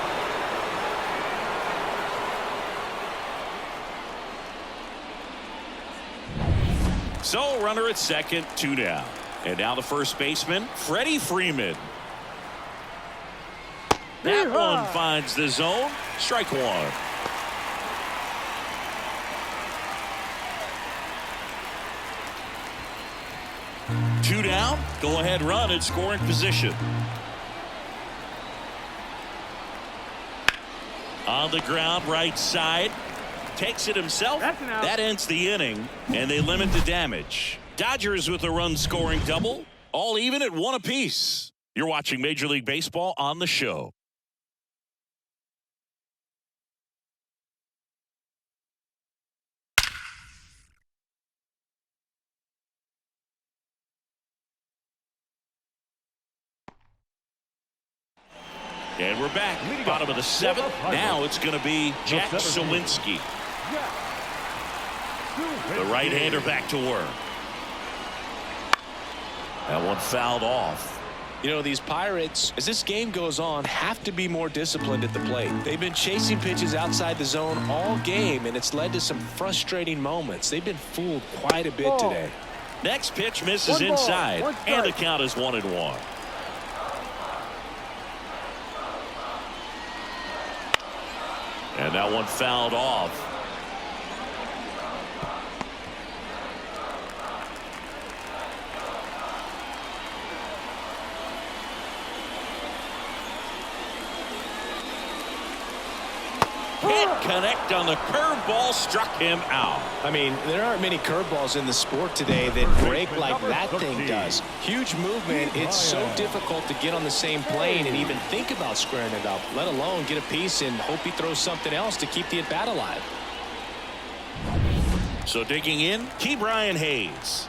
So, runner at second, 2 down. And now the first baseman, Freddie Freeman. That one finds the zone. Strike 1. Two down. Go ahead run in scoring position. On the ground, right side. Takes it himself. That ends the inning, and they limit the damage. Dodgers with a run-scoring double. All even at 1 apiece. You're watching Major League Baseball on the show. And we're back. Bottom of the 7th. Now it's going to be Jack Sawinski. The right-hander back to work. That one fouled off. You know, these Pirates, as this game goes on, have to be more disciplined at the plate. They've been chasing pitches outside the zone all game, and it's led to some frustrating moments. They've been fooled quite a bit today. Next pitch misses inside, and the count is 1-1. And that one fouled off. Can't connect on the curveball, struck him out. I mean, there aren't many curveballs in the sport today that break like that thing does. Huge movement. It's so difficult to get on the same plane and even think about squaring it up, let alone get a piece and hope he throws something else to keep the at-bat alive. So digging in, Brian Hayes.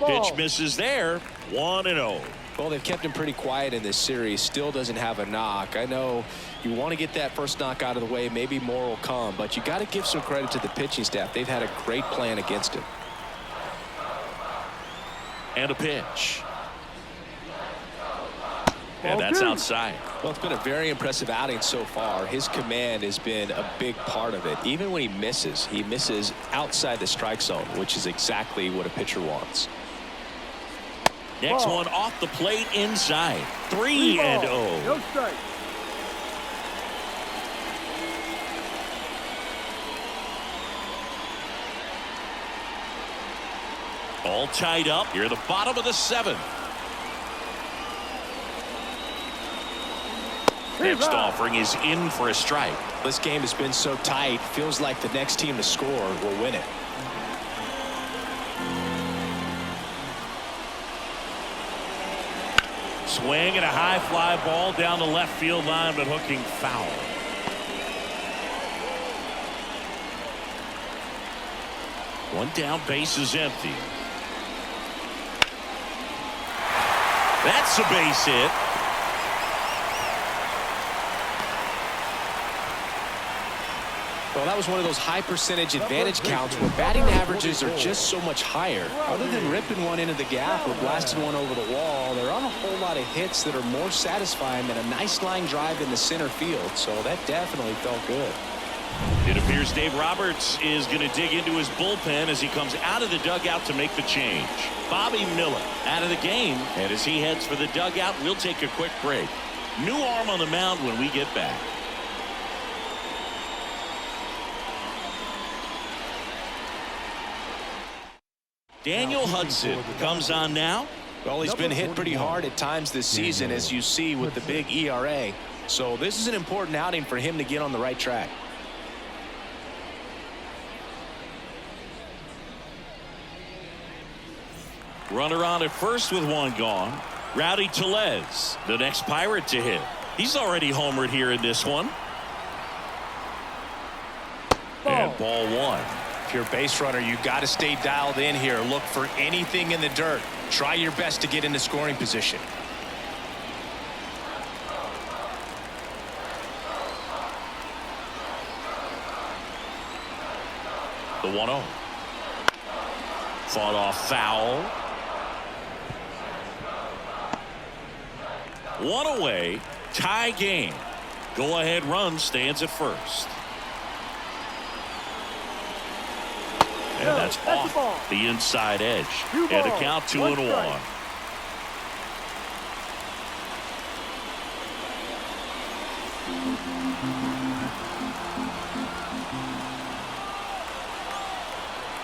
Pitch misses there. 1-0. Well, they've kept him pretty quiet in this series. Still doesn't have a knock. I know you want to get that first knock out of the way. Maybe more will come, but you got to give some credit to the pitching staff. They've had a great plan against him. And a pitch. And that's outside. Well, it's been a very impressive outing so far. His command has been a big part of it. Even when he misses outside the strike zone, which is exactly what a pitcher wants. Next one off the plate inside. 3-0. No strike. All tied up here at the bottom of the 7th. Next offering is in for a strike. This game has been so tight. Feels like the next team to score will win it. Swing and a high fly ball down the left field line, but hooking foul. One down, base is empty. That's a base hit. Well, that was one of those high percentage advantage counts where batting averages are just so much higher. Other than ripping one into the gap or blasting one over the wall, there aren't a whole lot of hits that are more satisfying than a nice line drive in the center field. So that definitely felt good. It appears Dave Roberts is going to dig into his bullpen as he comes out of the dugout to make the change. Bobby Miller out of the game, and as he heads for the dugout, we'll take a quick break. New arm on the mound when we get back. Daniel Hudson comes on now. Well, he's been hit pretty hard at times this season, as you see with the big ERA. So this is an important outing for him to get on the right track. Runner on at first with one gone. Rowdy Tellez, the next Pirate to hit. He's already homered here in this one. And ball one. If you're a base runner, you got to stay dialed in here. Look for anything in the dirt. Try your best to get into scoring position. The 1-0. Fought off foul. One away. Tie game. Go ahead run stands at first. And that's off the inside edge. And a count 2-1.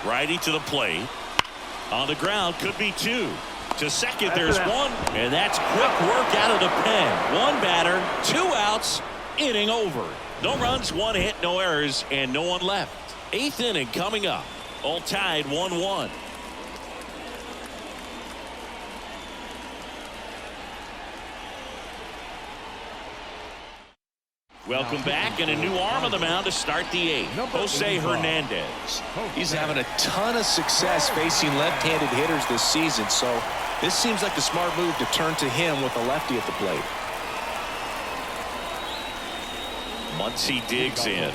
Righty to the plate. On the ground, could be two. To second, there's one. And that's quick work out of the pen. One batter, 2 outs, inning over. No runs, 1 hit, no errors, and no one left. 8th inning coming up. All tied 1-1. Welcome back, and a new arm on the mound to start the 8th. Jose Hernandez. He's having a ton of success facing left-handed hitters this season, so this seems like a smart move to turn to him with a lefty at the plate. Muncy digs in.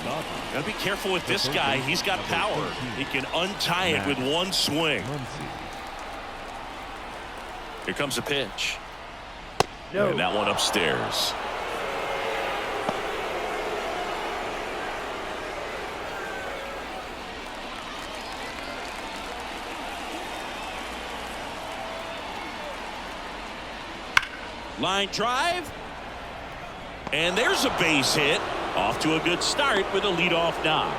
Gotta be careful with this guy. He's got power. He can untie it with one swing. Here comes a pitch. And that one upstairs. Line drive. And there's a base hit. Off to a good start with a leadoff knock.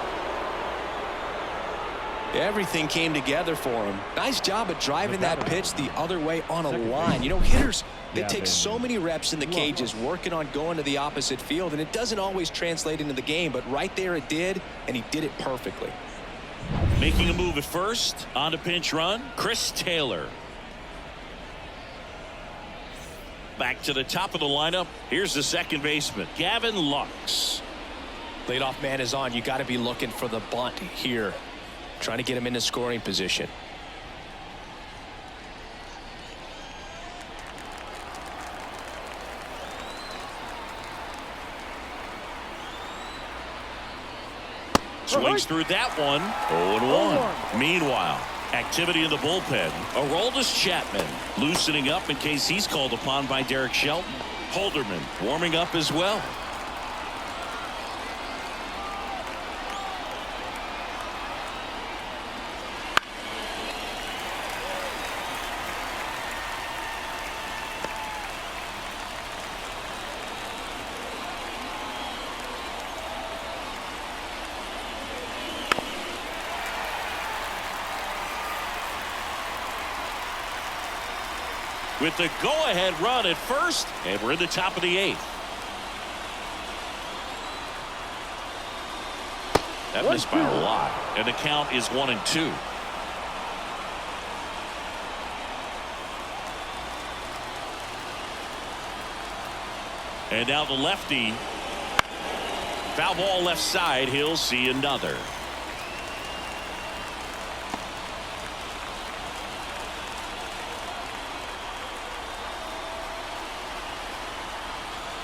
Everything came together for him. Nice job of driving that pitch the other way on a line. You know, hitters, they take so many reps in the cages working on going to the opposite field, and it doesn't always translate into the game, but right there it did, and he did it perfectly. Making a move at first. On to pinch run, Chris Taylor. Back to the top of the lineup. Here's the second baseman, Gavin Lux. Leadoff man is on. You got to be looking for the bunt here. Trying to get him into scoring position. Swings through that one. 0-1. Meanwhile, activity in the bullpen. Aroldis Chapman loosening up in case he's called upon by Derek Shelton. Holderman warming up as well. With the go-ahead run at first, and we're in the top of the 8th. That missed by a lot, and the count is 1-2. And now the lefty. Foul ball left side. He'll see another.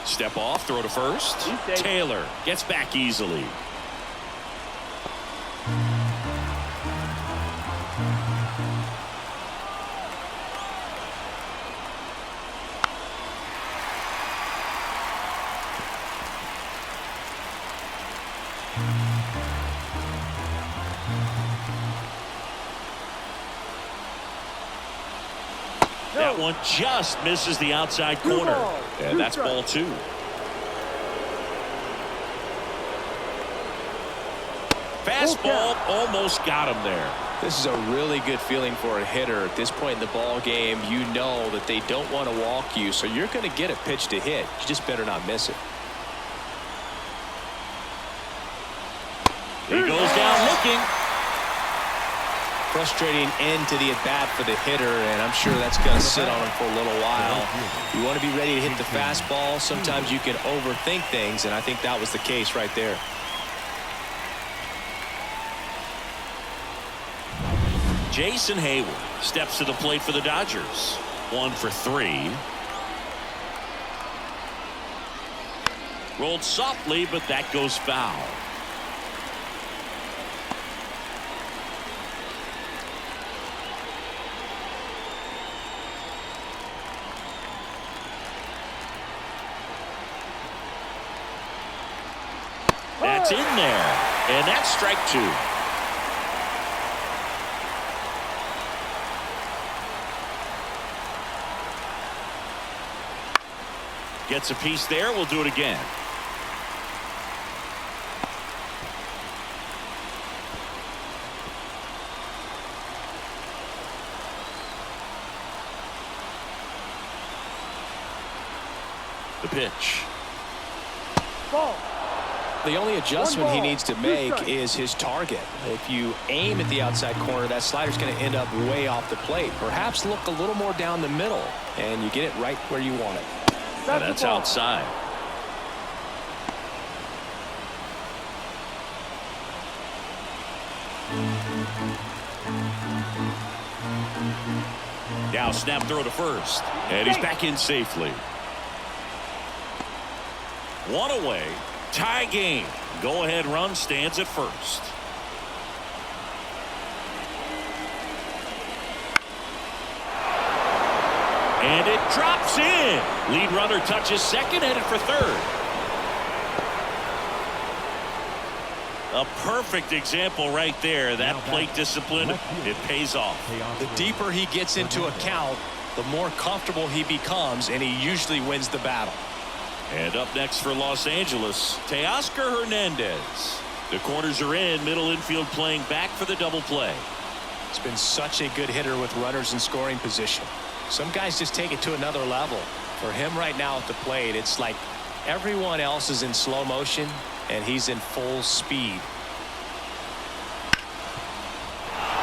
Step off, throw to first. Taylor gets back easily. That one just misses the outside corner. And that's ball 2. Fastball almost got him there. This is a really good feeling for a hitter at this point in the ball game. You know that they don't want to walk you, so you're going to get a pitch to hit. You just better not miss it. He goes down looking. Frustrating end to the at-bat for the hitter, and I'm sure that's going to sit on him for a little while. You want to be ready to hit the fastball. Sometimes you can overthink things, and I think that was the case right there. Jason Hayward steps to the plate for the Dodgers. 1 for 3. Rolled softly, but that goes foul. That's in there, and that's strike 2. Gets a piece there. We'll do it again. The pitch. Ball. The only adjustment he needs to make is his target. If you aim at the outside corner, that slider's going to end up way off the plate. Perhaps look a little more down the middle, and you get it right where you want it. That's outside. Now snap throw to first, and he's back in safely. 1 away. Tie game. Go ahead run stands at first. And it drops in. Lead runner touches second, headed for third. A perfect example right there. That plate discipline, it pays off. The deeper he gets into a count, the more comfortable he becomes, and he usually wins the battle. And up next for Los Angeles, Teoscar Hernandez. The corners are in, middle infield playing back for the double play. It's been such a good hitter with runners in scoring position. Some guys just take it to another level. For him right now at the plate, it's like everyone else is in slow motion and he's in full speed.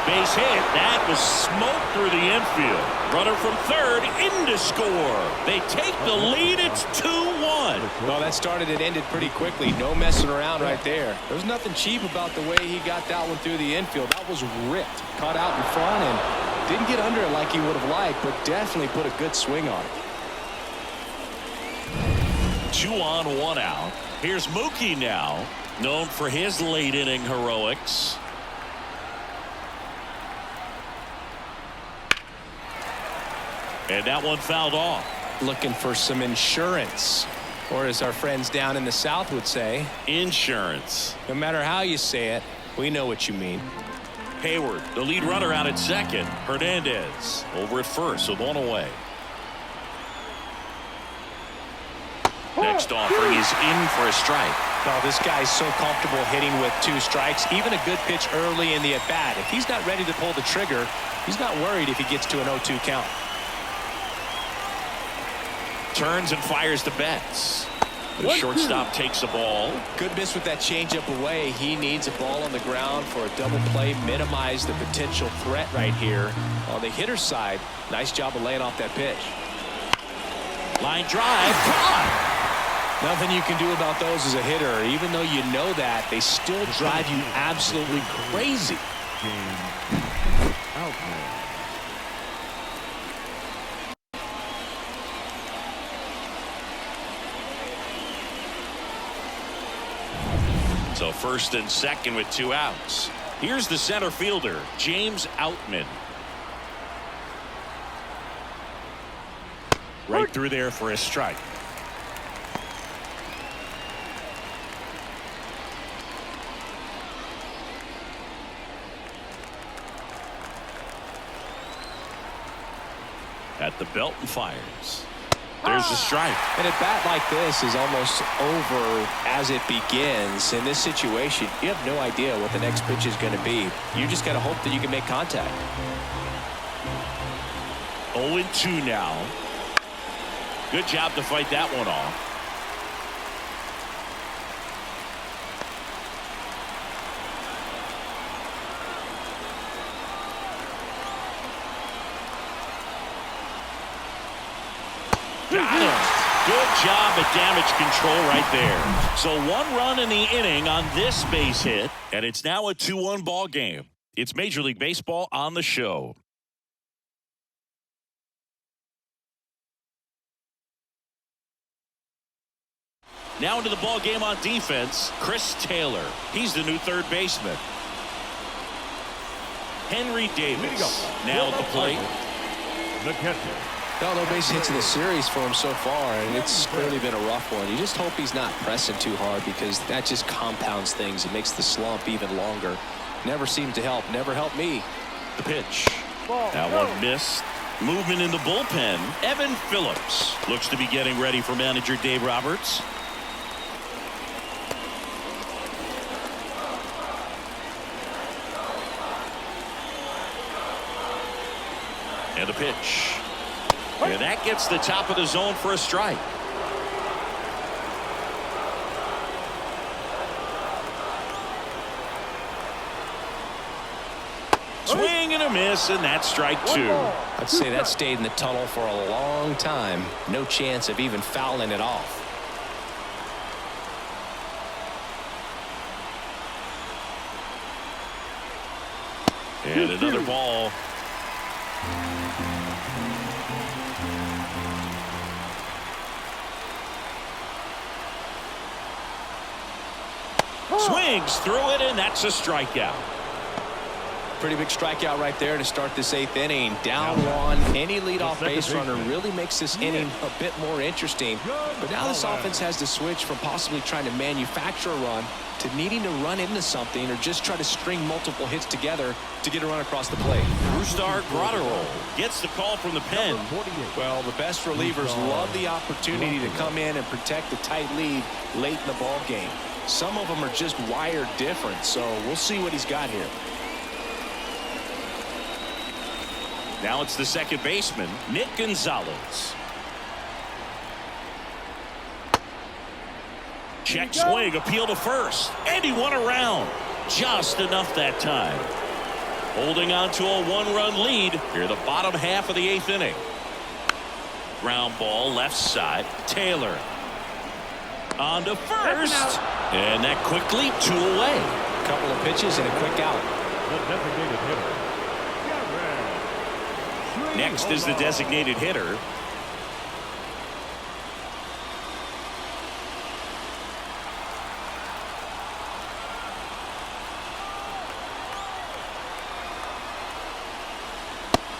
Base hit. That was smoke through the infield. Runner from third in to score. They take the lead. It's 2-1. Well, that started and ended pretty quickly. No messing around right there. There's nothing cheap about the way he got that one through the infield. That was ripped. Caught out in front and didn't get under it like he would have liked, but definitely put a good swing on it. 2 on, 1 out. Here's Mookie now, known for his late inning heroics. And that one fouled off. Looking for some insurance, or as our friends down in the South would say, insurance. No matter how you say it, we know what you mean. Hayward, the lead runner, out at second. Hernandez over at first with 1 away. Next offering is in for a strike. Oh, this guy's so comfortable hitting with 2 strikes. Even a good pitch early in the at-bat. If he's not ready to pull the trigger, he's not worried if he gets to an 0-2 count. Turns and fires to Betts. The shortstop takes the ball. Good miss with that changeup away. He needs a ball on the ground for a double play. Minimize the potential threat right here. On the hitter's side, nice job of laying off that pitch. Line drive, caught. Nothing you can do about those as a hitter. Even though you know that, they still drive you absolutely crazy. Out there. So first and second with 2 outs. Here's the center fielder, James Outman. Right through there for a strike. At the belt and fires. There's a strike. And a bat like this is almost over as it begins. In this situation, you have no idea what the next pitch is going to be. You just got to hope that you can make contact. 0-2 now. Good job to fight that one off. Got him. Good job at damage control right there. So 1 run in the inning on this base hit, and it's now a 2-1 ball game. It's Major League Baseball on the show. Now into the ball game on defense, Chris Taylor. He's the new third baseman. Henry Davis now at the plate. The catcher. No base hits in the series for him so far, and it's clearly been a rough one. You just hope he's not pressing too hard, because that just compounds things. It makes the slump even longer. Never seemed to help. Never helped me. The pitch. That one missed. Movement in the bullpen. Evan Phillips looks to be getting ready for manager Dave Roberts. And a pitch. And that gets the top of the zone for a strike. Swing and a miss, and that's strike 2. I'd say that stayed in the tunnel for a long time. No chance of even fouling it off. And another ball. Swings through it, and that's a strikeout. Pretty big strikeout right there to start this 8th inning. Down 1. Any leadoff base runner really makes this inning a bit more interesting. But now this offense has to switch from possibly trying to manufacture a run to needing to run into something, or just try to string multiple hits together to get a run across the plate. Brustar Graterol gets the call from the pen. Well, the best relievers love the opportunity to come in and protect a tight lead late in the ball game. Some of them are just wired different, so we'll see what he's got here. Now it's the second baseman, Nick Gonzalez. Check swing, appeal to first, and he won around. Just enough that time. Holding on to a 1-run lead here, the bottom half of the 8th inning. Ground ball left side. Taylor on to first, and that quickly 2 away. A couple of pitches and a quick out. The designated hitter. Next is the designated hitter.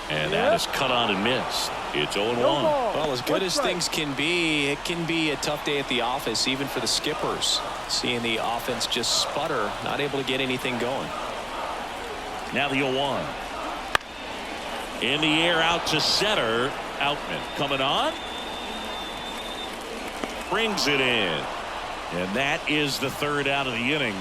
And that is cut on and missed. It's 0-1. Well, as good as things can be, it can be a tough day at the office, even for the skippers. Seeing the offense just sputter, not able to get anything going. Now the 0-1. In the air out to center. Outman coming on. Brings it in. And that is the 3rd out of the inning.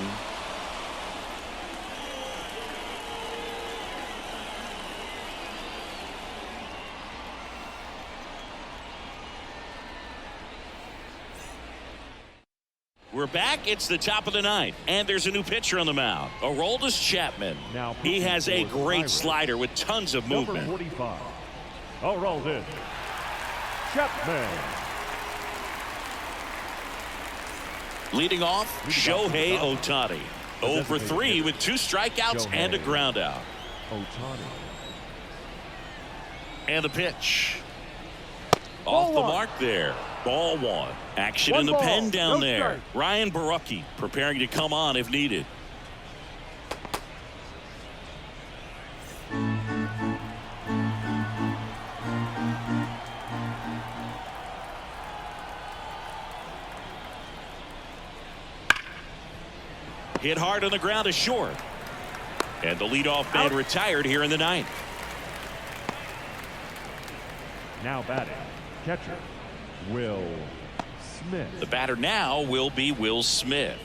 We're back. It's the top of the 9th, and there's a new pitcher on the mound, Aroldis Chapman. Now He has a for the great Pirates, slider with tons of movement. Number 45. Aroldis Chapman. Leading off, Shohei Ohtani. 0 for 3 with 2 strikeouts and a ground out. And the pitch. Off the mark there. Ball 1. Action in the pen down there. Ryan Barucki preparing to come on if needed. Hit hard on the ground is short. And the leadoff man retired here in the 9th. Now batting, catcher, Will Smith. The batter now will be Will Smith.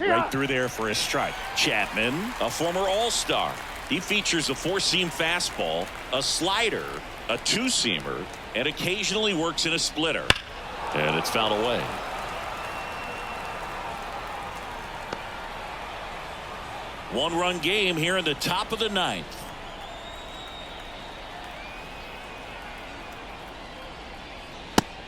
Right through there for a strike. Chapman, a former All-Star. He features a 4-seam fastball, a slider, a 2-seamer, and occasionally works in a splitter. And it's fouled away. One-run game here in the top of the 9th.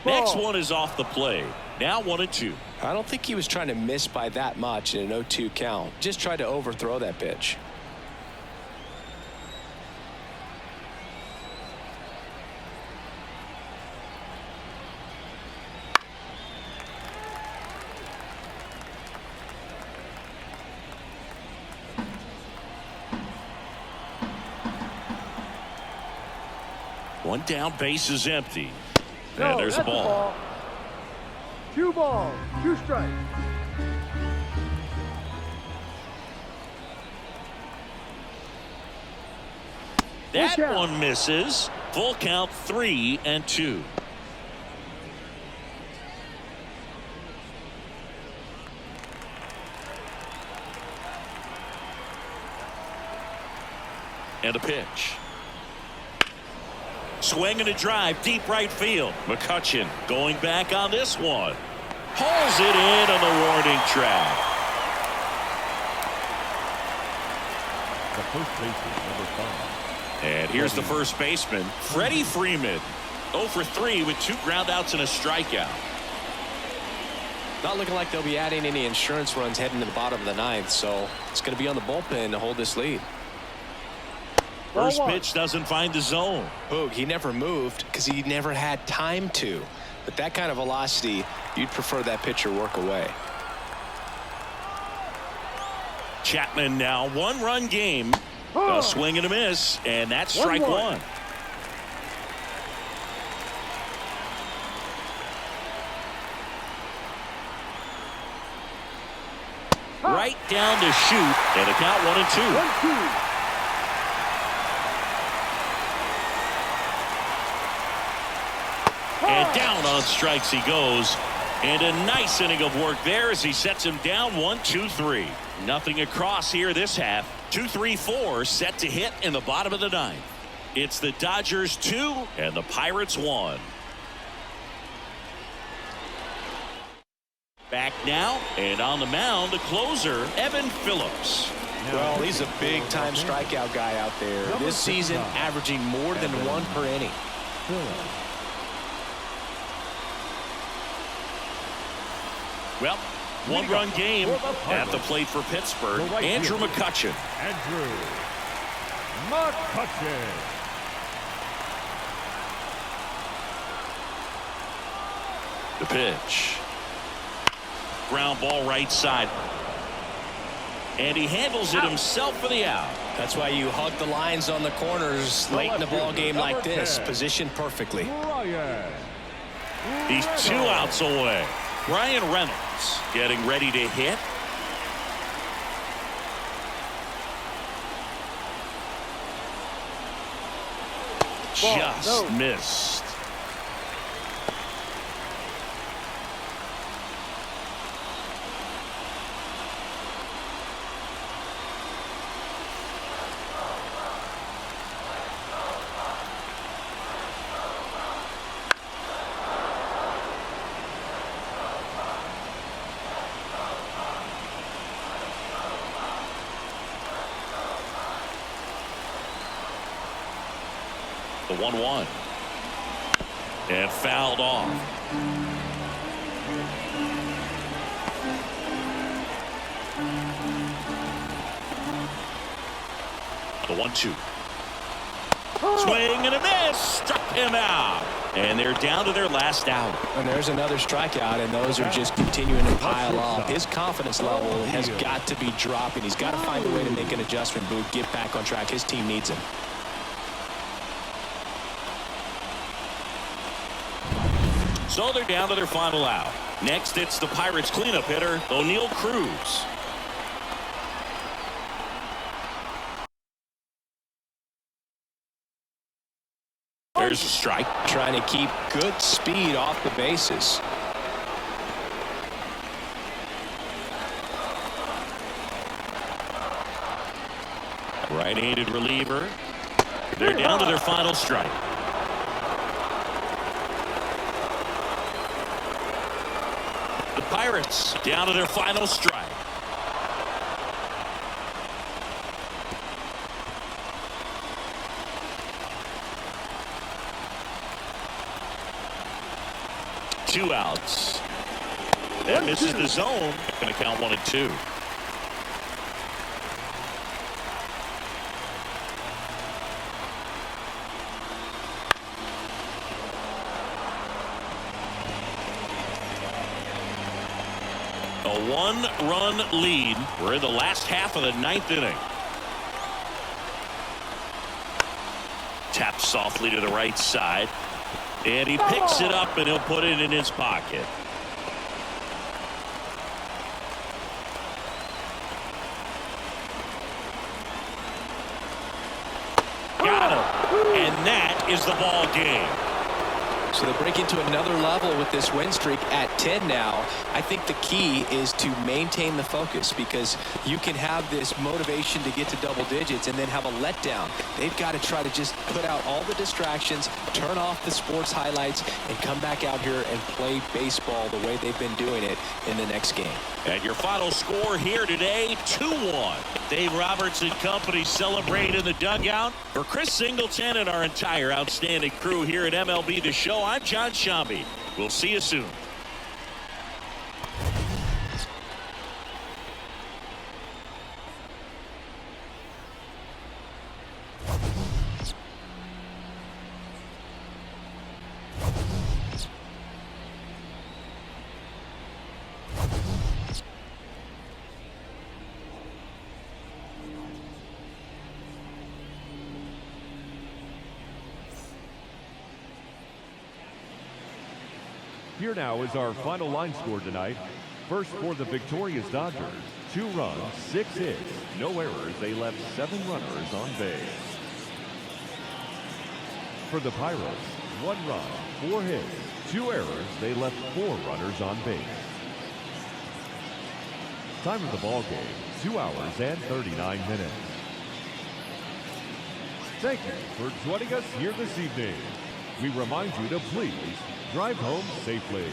Next one is off the plate. Now 1-2. I don't think he was trying to miss by that much in an 0-2 count. Just tried to overthrow that pitch. One down, base is empty. And there's a ball. 2 balls, 2 strikes. That one misses. Full count, 3-2. And a pitch. Swing and a drive, deep right field. McCutchen going back on this one. Hauls it in on the warning track. The first baseman, number 5. And here's the first baseman, Freddie Freeman. 0 for 3 with 2 groundouts and a strikeout. Not looking like they'll be adding any insurance runs heading to the bottom of the 9th, so it's going to be on the bullpen to hold this lead. First pitch doesn't find the zone. Boog, he never moved because he never had time to. But that kind of velocity, you'd prefer that pitcher work away. Chapman now 1-run game. A swing and a miss, and that's strike 1. Right down to shoot, and a count 1-2. And down on strikes he goes. And a nice inning of work there as he sets him down 1-2-3. Nothing across here this half. 2-3-4 set to hit in the bottom of the 9th. It's the Dodgers 2 and the Pirates 1. Back now and on the mound the closer Evan Phillips. Well, he's a big time strikeout guy out there. This season averaging more than 1 per inning. Well, 1-run game at the plate for Pittsburgh. Andrew McCutchen. Andrew McCutchen. The pitch. Ground ball right side. And he handles it himself for the out. That's why you hug the lines on the corners late in a ball game like this. Positioned perfectly. He's 2 outs away. Brian Reynolds getting ready to hit. Just missed. The 1-1. And fouled off. The 1-2. Swing and a miss. Struck him out. And they're down to their last out. And there's another strikeout, and those are just continuing to pile up. His confidence level has got to be dropping. He's got to find a way to make an adjustment, Boog, get back on track. His team needs him. So they're down to their final out. Next, it's the Pirates cleanup hitter, O'Neal Cruz. There's a strike. Trying to keep good speed off the bases. Right-handed reliever. They're down to their final strike. The Pirates down to their final strike. Two outs. That misses the zone. Going to count 1-2. A one-run lead. We're in the last half of the ninth inning. Taps softly to the right side. And he picks it up and he'll put it in his pocket. Got him. And that is the ball game. So they break into another level with this win streak at 10 now. I think the key is to maintain the focus, because you can have this motivation to get to double digits and then have a letdown. They've got to try to just put out all the distractions, turn off the sports highlights, and come back out here and play baseball the way they've been doing it in the next game. And your final score here today, 2-1. Dave Roberts and company celebrate in the dugout. For Chris Singleton and our entire outstanding crew here at MLB The Show, I'm John Shambi. We'll see you soon. Here now is our final line score tonight. First for the victorious Dodgers, 2 runs, 6 hits, no errors. They left 7 runners on base. For the Pirates, 1 run, 4 hits, 2 errors. They left 4 runners on base. Time of the ball game, 2 hours and 39 minutes. Thank you for joining us here this evening. We remind you to please drive home safely.